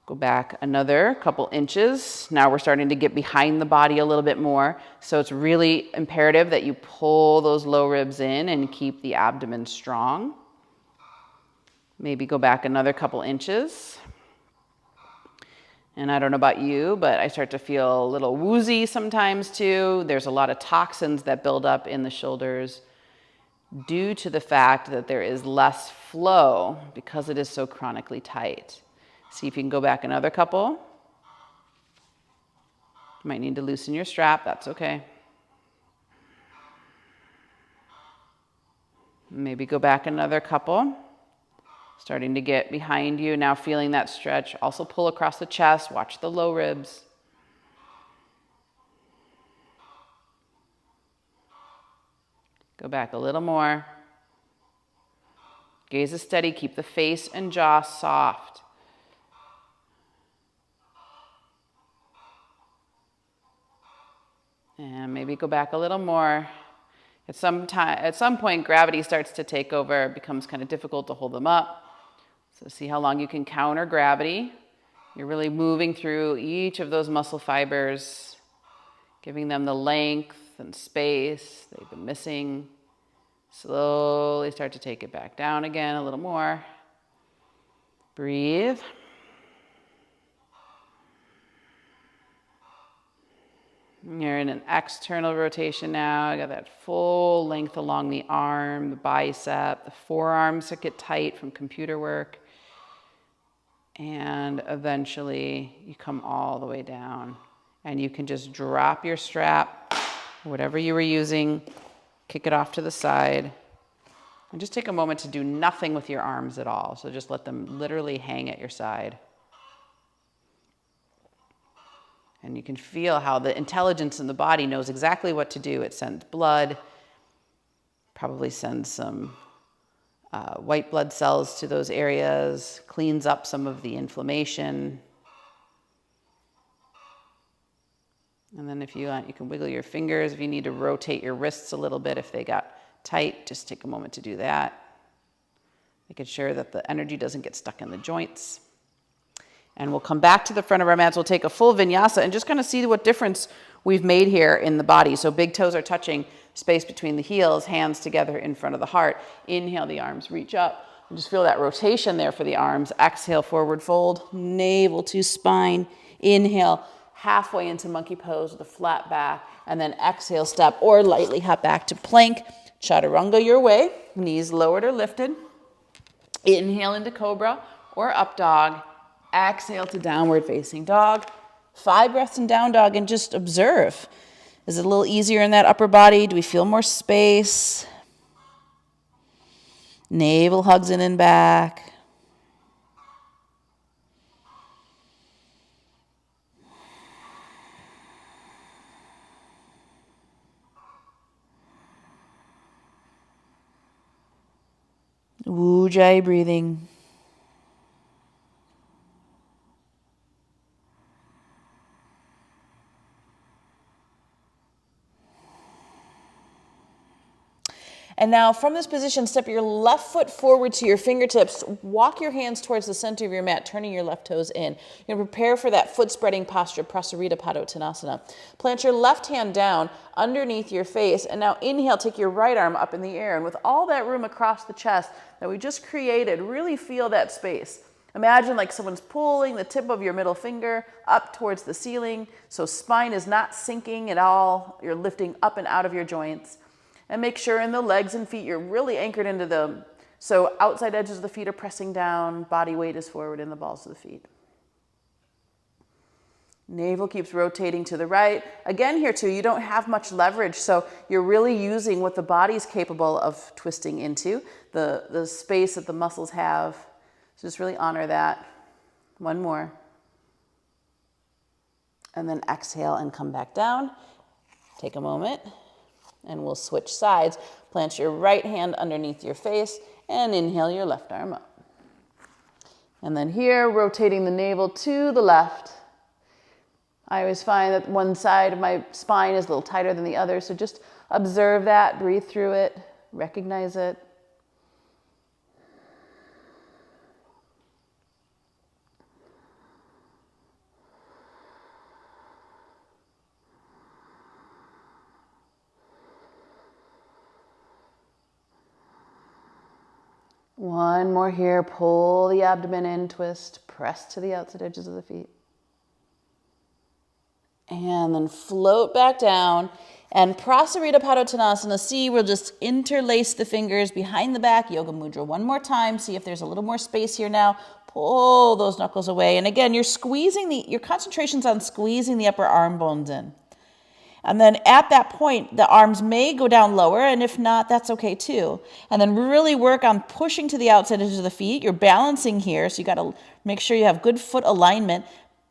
Go back another couple inches. Now we're starting to get behind the body a little bit more. So it's really imperative that you pull those low ribs in and keep the abdomen strong. Maybe go back another couple inches. And I don't know about you, but I start to feel a little woozy sometimes too. There's a lot of toxins that build up in the shoulders due to the fact that there is less flow because it is so chronically tight. See if you can go back another couple. You might need to loosen your strap. That's okay. Maybe go back another couple. Starting to get behind you. Now feeling that stretch. Also pull across the chest. Watch the low ribs. Go back a little more. Gaze is steady. Keep the face and jaw soft. And maybe go back a little more. At some point, gravity starts to take over. It becomes kind of difficult to hold them up. So see how long you can counter gravity. You're really moving through each of those muscle fibers, giving them the length and space they've been missing. Slowly start to take it back down again a little more. Breathe. You're in an external rotation now. You got that full length along the arm, the bicep, the forearms that get tight from computer work. And eventually you come all the way down. And you can just drop your strap, whatever you were using, kick it off to the side. And just take a moment to do nothing with your arms at all. So just let them literally hang at your side. And you can feel how the intelligence in the body knows exactly what to do. It sends blood, probably sends some white blood cells to those areas, cleans up some of the inflammation. And then if you want, you can wiggle your fingers. If you need to rotate your wrists a little bit, if they got tight, just take a moment to do that. Making sure that the energy doesn't get stuck in the joints. And we'll come back to the front of our mats. We'll take a full vinyasa and just kind of see what difference we've made here in the body. So big toes are touching, space between the heels, hands together in front of the heart. Inhale, the arms reach up. And just feel that rotation there for the arms. Exhale, forward fold, navel to spine. Inhale, halfway into monkey pose with a flat back. And then exhale, step or lightly hop back to plank. Chaturanga your way, knees lowered or lifted. Inhale into cobra or up dog. Exhale to downward facing dog. 5 breaths in down dog and just observe. Is it a little easier in that upper body? Do we feel more space? Navel hugs in and back. Ujjayi breathing. And now from this position, step your left foot forward to your fingertips. Walk your hands towards the center of your mat, turning your left toes in. You're going to prepare for that foot spreading posture, Prasarita Padottanasana. Plant your left hand down underneath your face. And now inhale, take your right arm up in the air. And with all that room across the chest that we just created, really feel that space. Imagine like someone's pulling the tip of your middle finger up towards the ceiling. So spine is not sinking at all. You're lifting up and out of your joints. And make sure in the legs and feet, you're really anchored into them. So outside edges of the feet are pressing down, body weight is forward in the balls of the feet. Navel keeps rotating to the right. Again here too, you don't have much leverage, so you're really using what the body's capable of twisting into, the space that the muscles have. So just really honor that. One more. And then exhale and come back down. Take a moment. And we'll switch sides. Plant your right hand underneath your face and inhale your left arm up. And then here, rotating the navel to the left. I always find that one side of my spine is a little tighter than the other, so just observe that, breathe through it, recognize it. One more here. Pull the abdomen in, twist, press to the outside edges of the feet. And then float back down. And Prasarita Padottanasana. See, we'll just interlace the fingers behind the back. Yoga Mudra one more time. See if there's a little more space here now. Pull those knuckles away. And again, you're squeezing your concentration's on squeezing the upper arm bones in. And then at that point, the arms may go down lower, and if not, that's okay too. And then really work on pushing to the outside edges of the feet. You're balancing here, so you got to make sure you have good foot alignment.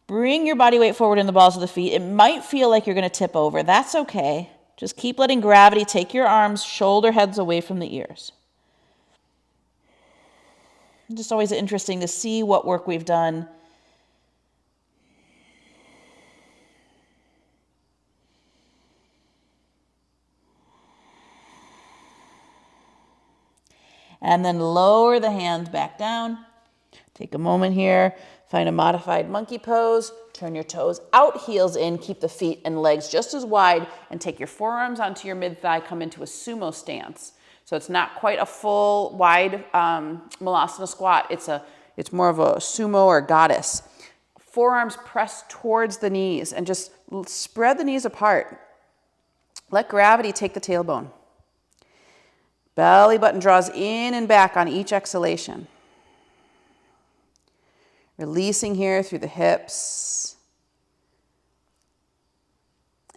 Bring your body weight forward in the balls of the feet. It might feel like you're going to tip over. That's okay. Just keep letting gravity take your arms, shoulder heads away from the ears. Just always interesting to see what work we've done. And then lower the hands back down. Take a moment here. Find a modified monkey pose. Turn your toes out, heels in. Keep the feet and legs just as wide. And take your forearms onto your mid-thigh. Come into a sumo stance. So it's not quite a full, wide Malasana squat. It's more of a sumo or goddess. Forearms press towards the knees. And just spread the knees apart. Let gravity take the tailbone. Belly button draws in and back on each exhalation. Releasing here through the hips.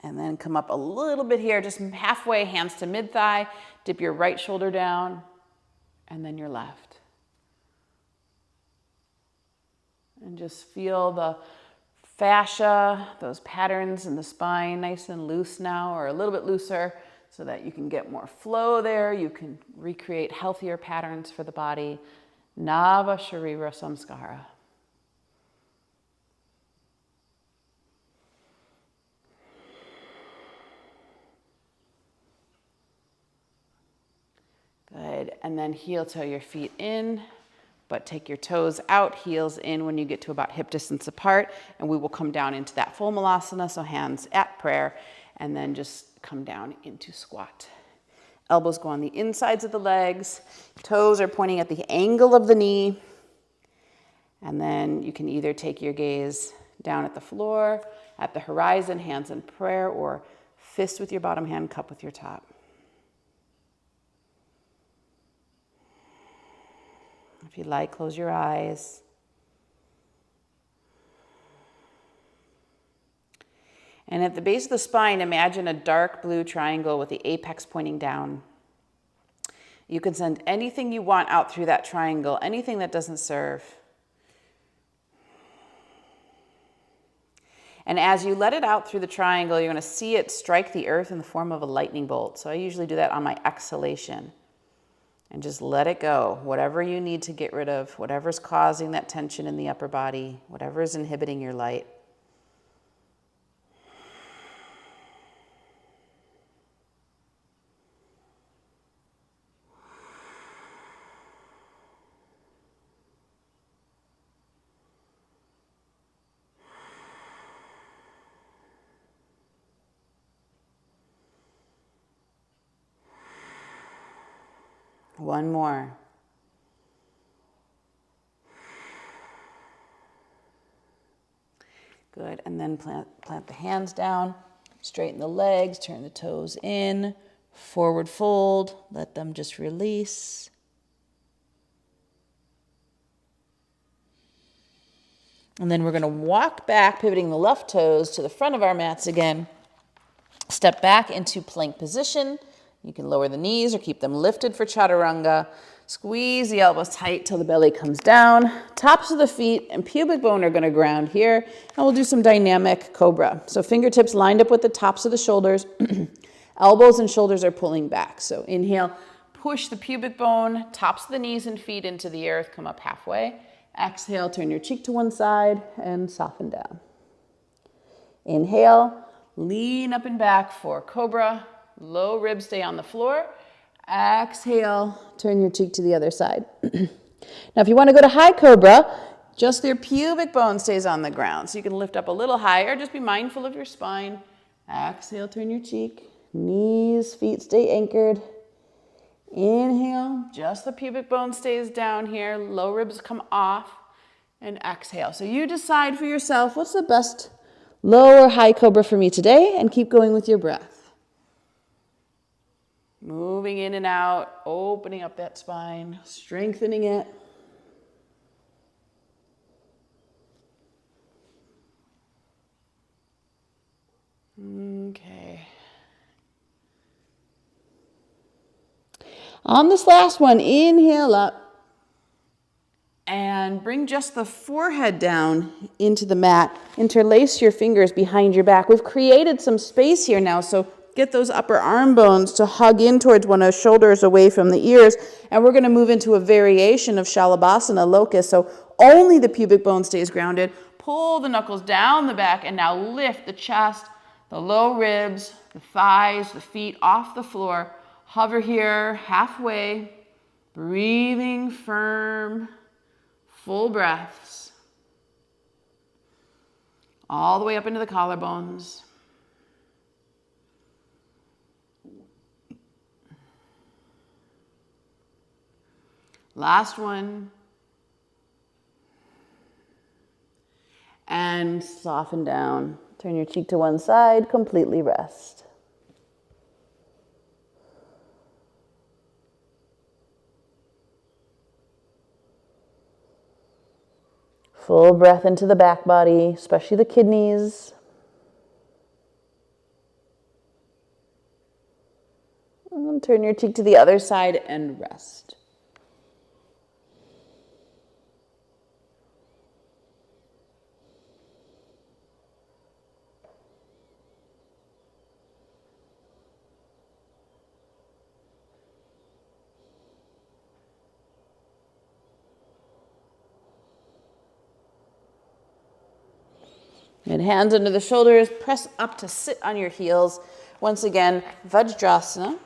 And then come up a little bit here, just halfway, hands to mid-thigh. Dip your right shoulder down, and then your left. And just feel the fascia, those patterns in the spine, nice and loose now, or a little bit looser, so that you can get more flow there. You can recreate healthier patterns for the body. Nava Sharira Samskara. Good. And then heel toe your feet in, but take your toes out, heels in when you get to about hip distance apart. And we will come down into that full Malasana, so hands at prayer, and then just come down into squat. Elbows go on the insides of the legs. Toes are pointing at the angle of the knee. And then you can either take your gaze down at the floor, at the horizon, hands in prayer, or fist with your bottom hand, cup with your top. If you like, close your eyes. And at the base of the spine, imagine a dark blue triangle with the apex pointing down. You can send anything you want out through that triangle, anything that doesn't serve. And as you let it out through the triangle, you're going to see it strike the earth in the form of a lightning bolt. So I usually do that on my exhalation. And just let it go. Whatever you need to get rid of, whatever's causing that tension in the upper body, whatever is inhibiting your light. One more. Good, and then plant the hands down, straighten the legs, turn the toes in, forward fold, let them just release. And then we're going to walk back, pivoting the left toes to the front of our mats again. Step back into plank position. You can lower the knees or keep them lifted for chaturanga. Squeeze the elbows tight till the belly comes down. Tops of the feet and pubic bone are going to ground here. And we'll do some dynamic cobra. So fingertips lined up with the tops of the shoulders. Elbows and shoulders are pulling back. So inhale, push the pubic bone, tops of the knees and feet into the earth. Come up halfway. Exhale, turn your cheek to one side and soften down. Inhale, lean up and back for cobra. Low ribs stay on the floor. Exhale, turn your cheek to the other side. Now, if you want to go to high cobra, just their pubic bone stays on the ground. So you can lift up a little higher. Just be mindful of your spine. Exhale, turn your cheek. Knees, feet stay anchored. Inhale, just the pubic bone stays down here. Low ribs come off. And exhale. So you decide for yourself what's the best low or high cobra for me today, and keep going with your breath. Moving in and out, opening up that spine, strengthening it. Okay. On this last one, inhale up. And bring just the forehead down into the mat. Interlace your fingers behind your back. We've created some space here now, so get those upper arm bones to hug in towards one of the shoulders away from the ears. And we're going to move into a variation of Shalabhasana, locust. So only the pubic bone stays grounded. Pull the knuckles down the back and now lift the chest, the low ribs, the thighs, the feet off the floor. Hover here halfway, breathing firm, full breaths. All the way up into the collarbones. Last one. And soften down. Turn your cheek to one side, completely rest. Full breath into the back body, especially the kidneys. And turn your cheek to the other side and rest. And hands under the shoulders, press up to sit on your heels. Once again, Vajrasana.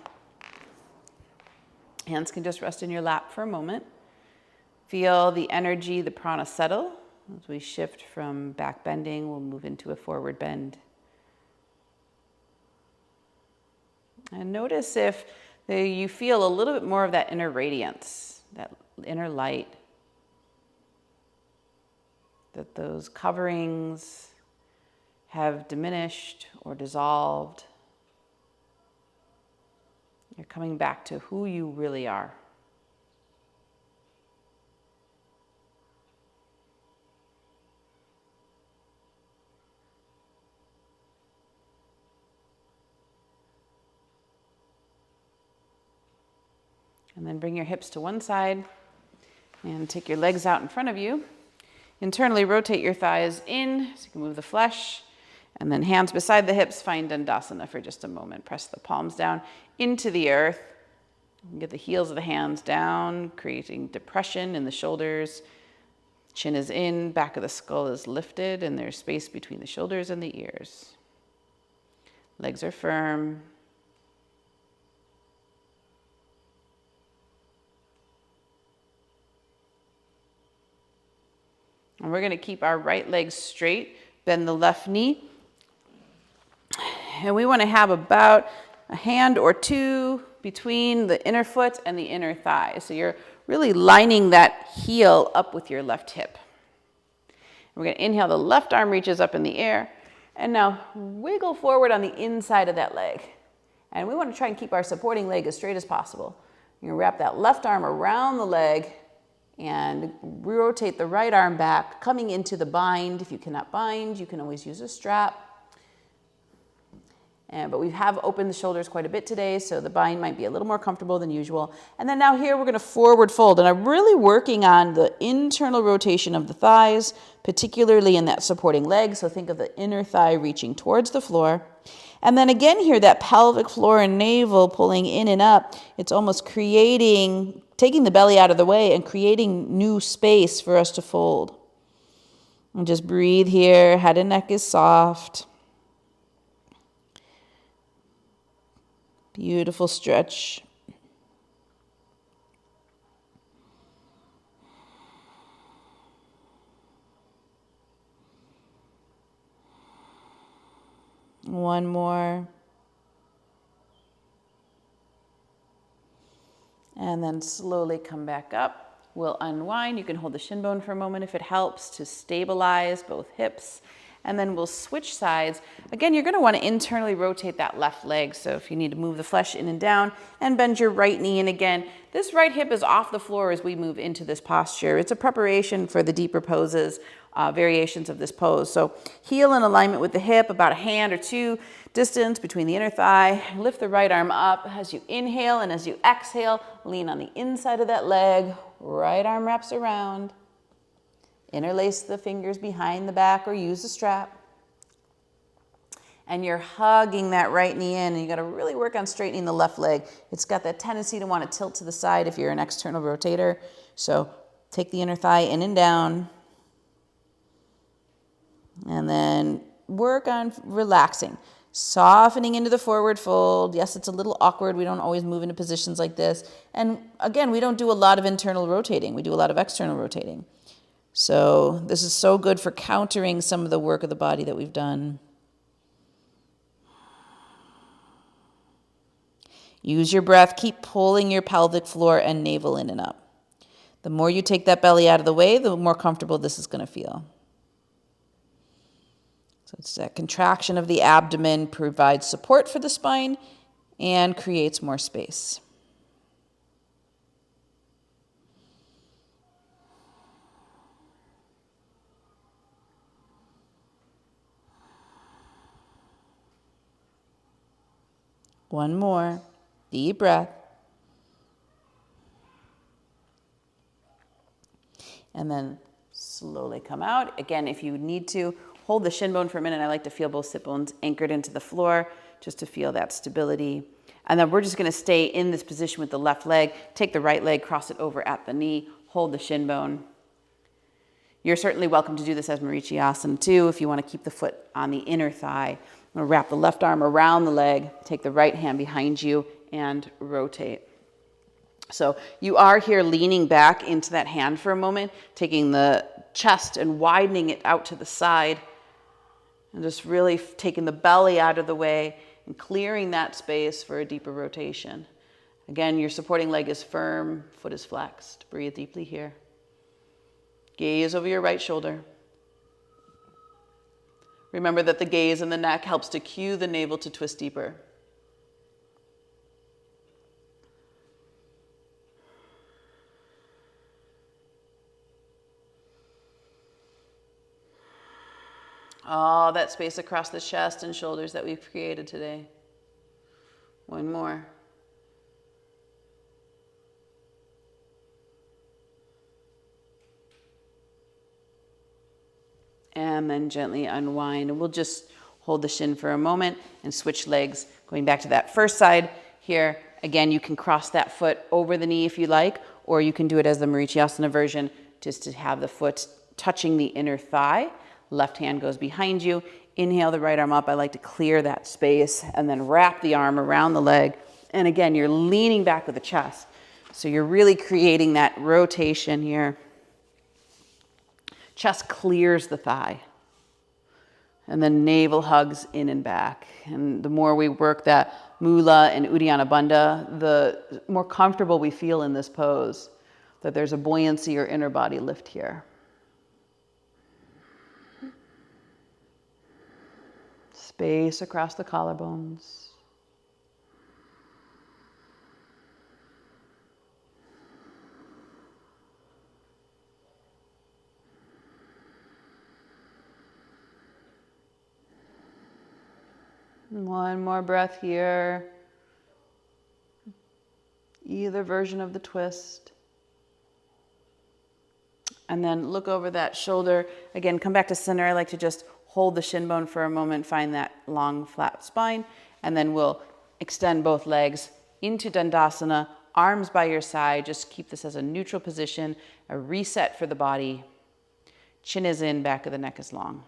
Hands can just rest in your lap for a moment. Feel the energy, the prana settle. As we shift from back bending, we'll move into a forward bend. And notice if you feel a little bit more of that inner radiance, that inner light. That those coverings have diminished or dissolved. You're coming back to who you really are. And then bring your hips to one side and take your legs out in front of you. Internally rotate your thighs in so you can move the flesh. And then hands beside the hips, find Dandasana for just a moment. Press the palms down into the earth. Get the heels of the hands down, creating depression in the shoulders. Chin is in, back of the skull is lifted, and there's space between the shoulders and the ears. Legs are firm. And we're going to keep our right leg straight, bend the left knee. And we want to have about a hand or two between the inner foot and the inner thigh. So you're really lining that heel up with your left hip. We're going to inhale, the left arm reaches up in the air. And now wiggle forward on the inside of that leg. And we want to try and keep our supporting leg as straight as possible. You're going to wrap that left arm around the leg and rotate the right arm back, coming into the bind. If you cannot bind, you can always use a strap. But we have opened the shoulders quite a bit today, so the bind might be a little more comfortable than usual. And then now here we're going to forward fold. And I'm really working on the internal rotation of the thighs, particularly in that supporting leg. So think of the inner thigh reaching towards the floor. And then again here, that pelvic floor and navel pulling in and up. It's almost creating, taking the belly out of the way and creating new space for us to fold. And just breathe here. Head and neck is soft. Beautiful stretch. One more. And then slowly come back up. We'll unwind. You can hold the shin bone for a moment if it helps to stabilize both hips. And then we'll switch sides. Again, you're going to want to internally rotate that left leg. So if you need to move the flesh in and down, and bend your right knee. And again, this right hip is off the floor as we move into this posture. It's a preparation for the deeper poses, variations of this pose. So heel in alignment with the hip, about a hand or two distance between the inner thigh. Lift the right arm up as you inhale, and as you exhale, lean on the inside of that leg. Right arm wraps around. Interlace the fingers behind the back or use a strap. And you're hugging that right knee in, and you got to really work on straightening the left leg. It's got that tendency to want to tilt to the side if you're an external rotator. So take the inner thigh in and down. And then work on relaxing. Softening into the forward fold. Yes, it's a little awkward. We don't always move into positions like this. And again, we don't do a lot of internal rotating. We do a lot of external rotating. So this is so good for countering some of the work of the body that we've done. Use your breath. Keep pulling your pelvic floor and navel in and up. The more you take that belly out of the way, the more comfortable this is going to feel. So it's that contraction of the abdomen provides support for the spine and creates more space. One more. Deep breath. And then slowly come out. Again, if you need to, hold the shin bone for a minute. I like to feel both sit bones anchored into the floor just to feel that stability. And then we're just going to stay in this position with the left leg. Take the right leg, cross it over at the knee, hold the shin bone. You're certainly welcome to do this as Marichiyasana too if you want to keep the foot on the inner thigh. I'm going to wrap the left arm around the leg, take the right hand behind you, and rotate. So you are here leaning back into that hand for a moment, taking the chest and widening it out to the side, and just really taking the belly out of the way and clearing that space for a deeper rotation. Again, your supporting leg is firm, foot is flexed. Breathe deeply here. Gaze over your right shoulder. Remember that the gaze in the neck helps to cue the navel to twist deeper. All that space across the chest and shoulders that we've created today. One more. And then gently unwind. And we'll just hold the shin for a moment and switch legs. Going back to that first side here, Again, you can cross that foot over the knee if you like, or you can do it as the Marichyasana version, just to have the foot touching the inner thigh. Left hand goes behind you. Inhale the right arm up. I like to clear that space and then wrap the arm around the leg. And again, you're leaning back with the chest. So you're really creating that rotation here. Chest clears the thigh. And then navel hugs in and back. And the more we work that Mula and Uddiyana Bandha, the more comfortable we feel in this pose, that there's a buoyancy or inner body lift here. Space across the collarbones. One more breath here. Either version of the twist. And then look over that shoulder. Again, come back to center. I like to just hold the shin bone for a moment, find that long, flat spine, and then we'll extend both legs into Dandasana, arms by your side. Just keep this as a neutral position, a reset for the body. Chin is in, back of the neck is long.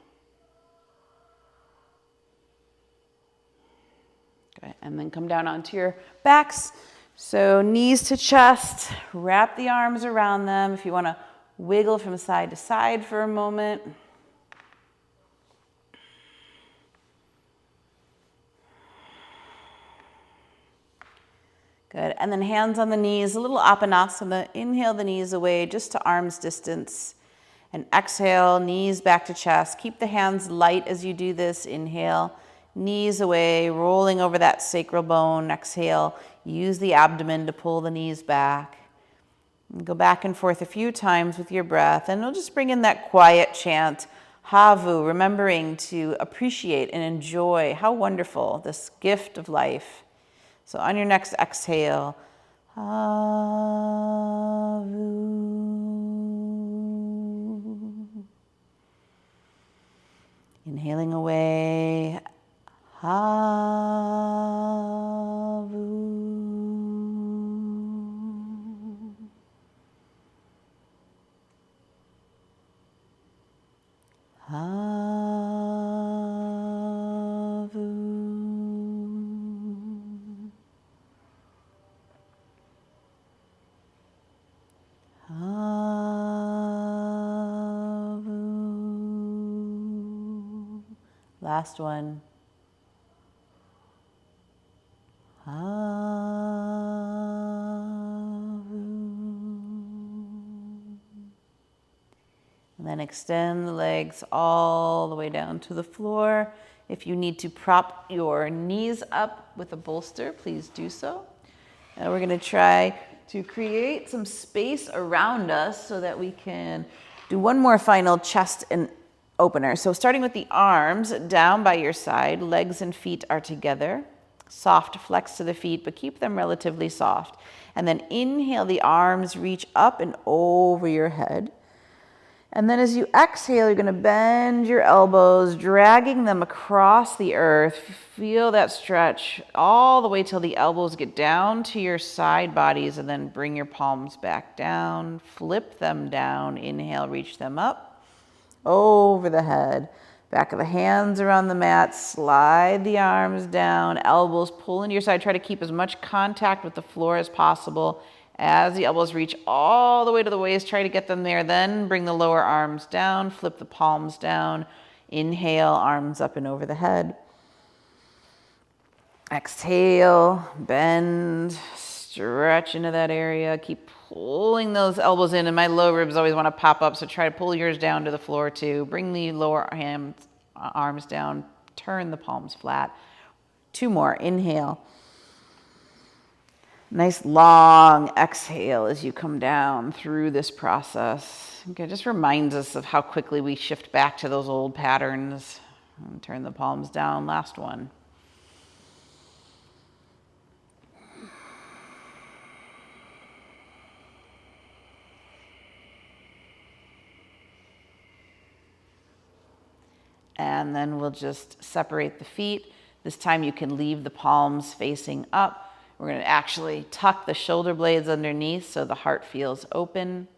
Okay, and then come down onto your backs. So knees to chest, wrap the arms around them. If you want to wiggle from side to side for a moment. Good, and then hands on the knees, a little Apanasana. Inhale the knees away just to arm's distance. And exhale, knees back to chest. Keep the hands light as you do this. Inhale. Knees away, rolling over that sacral bone. Exhale, use the abdomen to pull the knees back. And go back and forth a few times with your breath. And we'll just bring in that quiet chant, Havu, remembering to appreciate and enjoy how wonderful this gift of life. So on your next exhale, Havu. Inhaling away, Havu. Havu. Havu. Last one. And then extend the legs all the way down to the floor. If you need to prop your knees up with a bolster, please do so. And we're going to try to create some space around us so that we can do one more final chest and opener. So starting with the arms down by your side, legs and feet are together. Soft flex to the feet, but keep them relatively soft. And then inhale, the arms reach up and over your head. And then as you exhale, you're going to bend your elbows, dragging them across the earth. Feel that stretch all the way till the elbows get down to your side bodies, and then bring your palms back down. Flip them down. Inhale, reach them up over the head. Back of the hands around the mat. Slide the arms down. Elbows pull into your side. Try to keep as much contact with the floor as possible. As the elbows reach all the way to the waist, try to get them there. Then bring the lower arms down, flip the palms down. Inhale, arms up and over the head. Exhale, bend, stretch into that area. Keep pulling those elbows in, and my low ribs always want to pop up, so try to pull yours down to the floor too. Bring the lower arms down, turn the palms flat. Two more, inhale. Nice long exhale as you come down through this process. Okay, it just reminds us of how quickly we shift back to those old patterns. And turn the palms down, last one. And then we'll just separate the feet. This time you can leave the palms facing up. We're going to actually tuck the shoulder blades underneath so the heart feels open.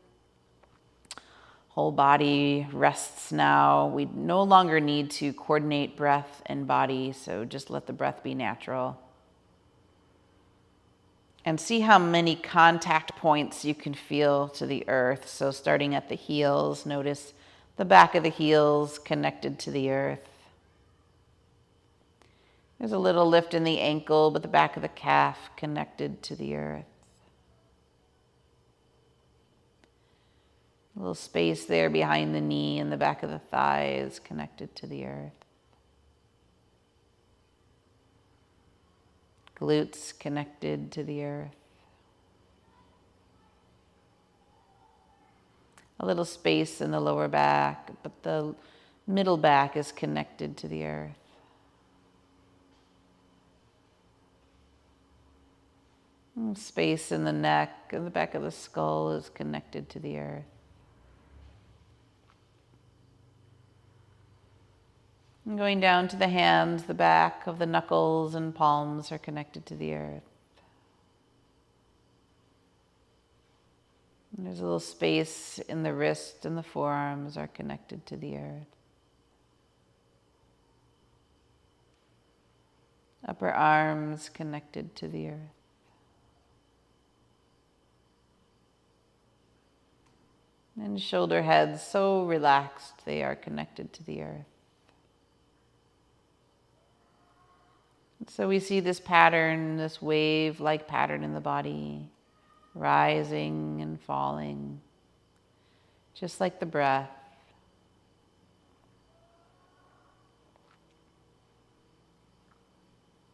Whole body rests now. We no longer need to coordinate breath and body, so just let the breath be natural. And see how many contact points you can feel to the earth. So starting at the heels, notice the back of the heels connected to the earth. There's a little lift in the ankle, but the back of the calf connected to the earth. A little space there behind the knee and the back of the thigh is connected to the earth. Glutes connected to the earth. A little space in the lower back, but the middle back is connected to the earth. Space in the neck and the back of the skull is connected to the earth. And going down to the hands, the back of the knuckles and palms are connected to the earth. And there's a little space in the wrist and the forearms are connected to the earth. Upper arms connected to the earth. And shoulder heads so relaxed they are connected to the earth. So we see this pattern, this wave-like pattern in the body, rising and falling, just like the breath.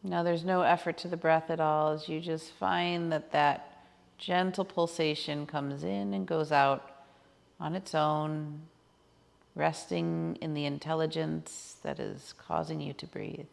Now there's no effort to the breath at all, as you just find that that gentle pulsation comes in and goes out on its own, resting in the intelligence that is causing you to breathe.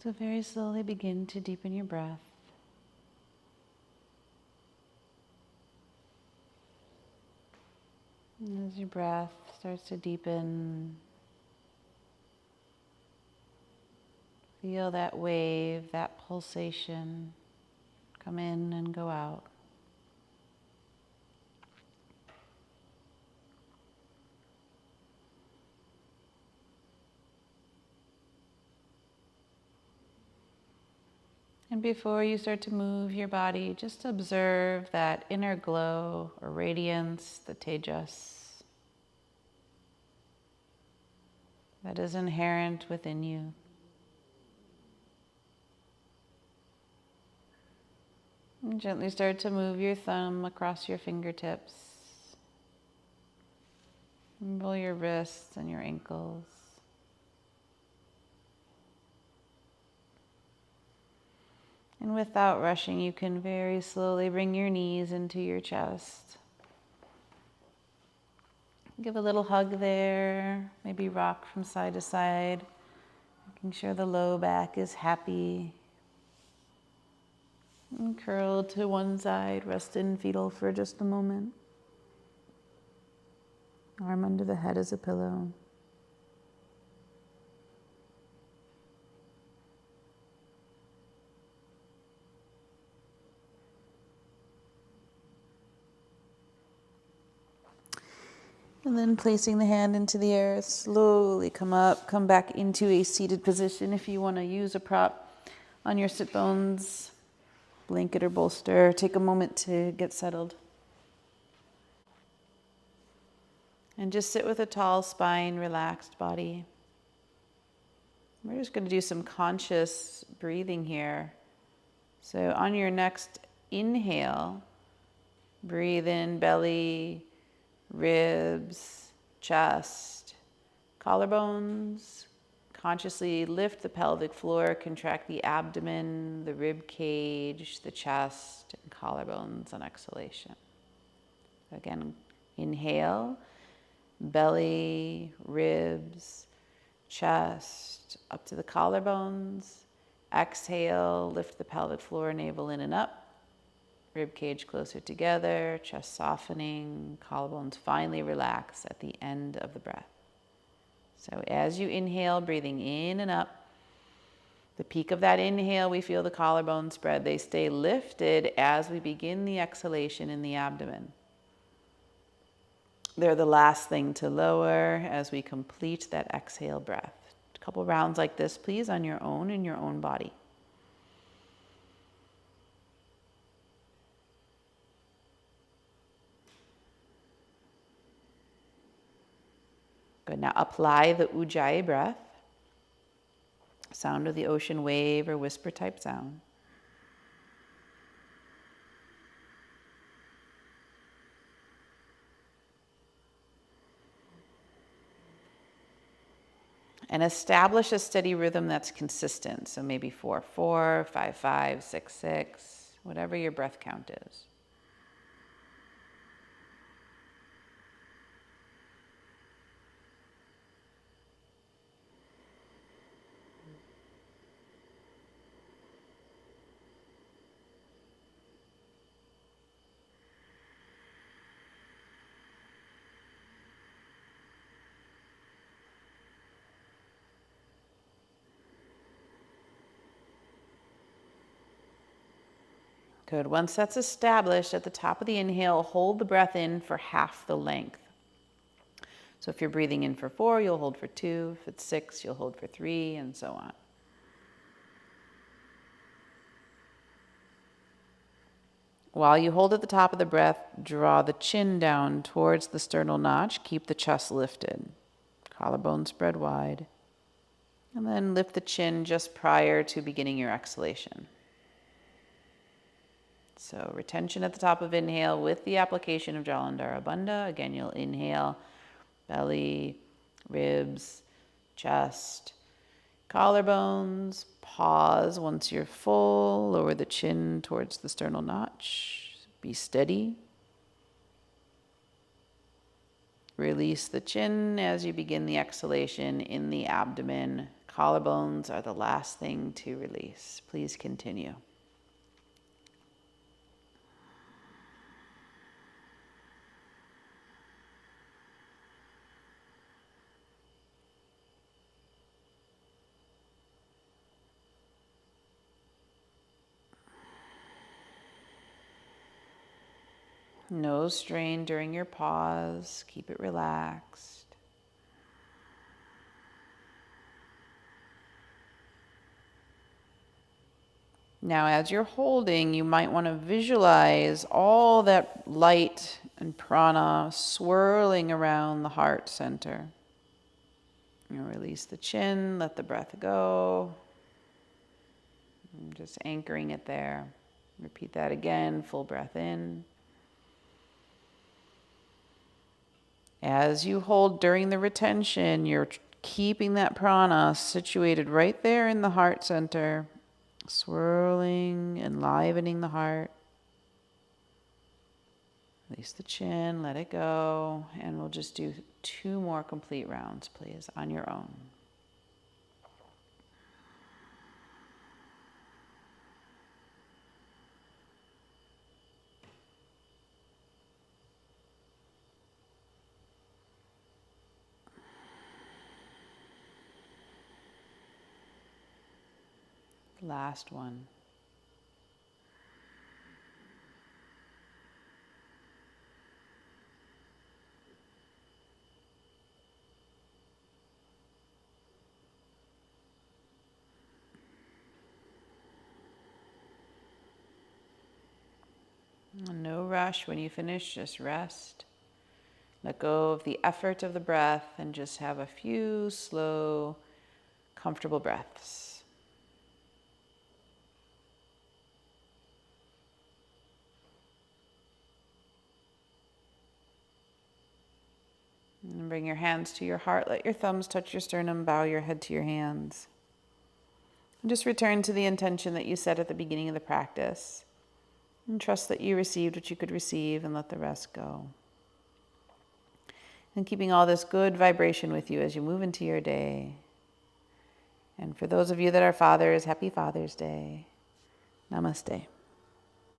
So very slowly begin to deepen your breath. And as your breath starts to deepen, feel that wave, that pulsation come in and go out. And before you start to move your body, just observe that inner glow or radiance, the tejas, that is inherent within you. And gently start to move your thumb across your fingertips. And roll your wrists and your ankles. And without rushing, you can very slowly bring your knees into your chest. Give a little hug there, maybe rock from side to side, making sure the low back is happy. And curl to one side, rest in fetal for just a moment. Arm under the head as a pillow. And then placing the hand into the earth, slowly come up, come back into a seated position. If you want to use a prop on your sit bones, blanket or bolster, take a moment to get settled. And just sit with a tall spine, relaxed body. We're just going to do some conscious breathing here. So on your next inhale, breathe in belly, ribs, chest, collarbones. Consciously lift the pelvic floor, contract the abdomen, the rib cage, the chest, and collarbones on exhalation. Again, inhale, belly, ribs, chest, up to the collarbones. Exhale, lift the pelvic floor, navel in and up. Rib cage closer together, chest softening, collarbones finally relax at the end of the breath. So as you inhale, breathing in and up, the peak of that inhale, we feel the collarbone spread. They stay lifted as we begin the exhalation in the abdomen. They're the last thing to lower as we complete that exhale breath. A couple rounds like this, please, on your own, in your own body. Good. Now apply the Ujjayi breath, sound of the ocean wave or whisper type sound. And establish a steady rhythm that's consistent. So maybe 4-4, 5-5, 6-6, whatever your breath count is. Good. Once that's established, at the top of the inhale, hold the breath in for half the length. So if you're breathing in for 4, you'll hold for 2. If it's 6, you'll hold for 3, and so on. While you hold at the top of the breath, draw the chin down towards the sternal notch. Keep the chest lifted. Collarbone spread wide. And then lift the chin just prior to beginning your exhalation. So retention at the top of inhale with the application of Jalandhara Bandha. Again, you'll inhale, belly, ribs, chest, collarbones. Pause once you're full. Lower the chin towards the sternal notch. Be steady. Release the chin as you begin the exhalation in the abdomen, collarbones are the last thing to release. Please continue. No strain during your pause. Keep it relaxed. Now, as you're holding, you might want to visualize all that light and prana swirling around the heart center. You release the chin, let the breath go. And just anchoring it there. Repeat that again, full breath in. As you hold during the retention, you're keeping that prana situated right there in the heart center, swirling, enlivening the heart. Release the chin, let it go, and we'll just do 2 more complete rounds, please, on your own. Last one. No rush when you finish, just rest. Let go of the effort of the breath and just have a few slow, comfortable breaths. And bring your hands to your heart. Let your thumbs touch your sternum. Bow your head to your hands. And just return to the intention that you set at the beginning of the practice. And trust that you received what you could receive and let the rest go. And keeping all this good vibration with you as you move into your day. And for those of you that are fathers, happy Father's Day. Namaste.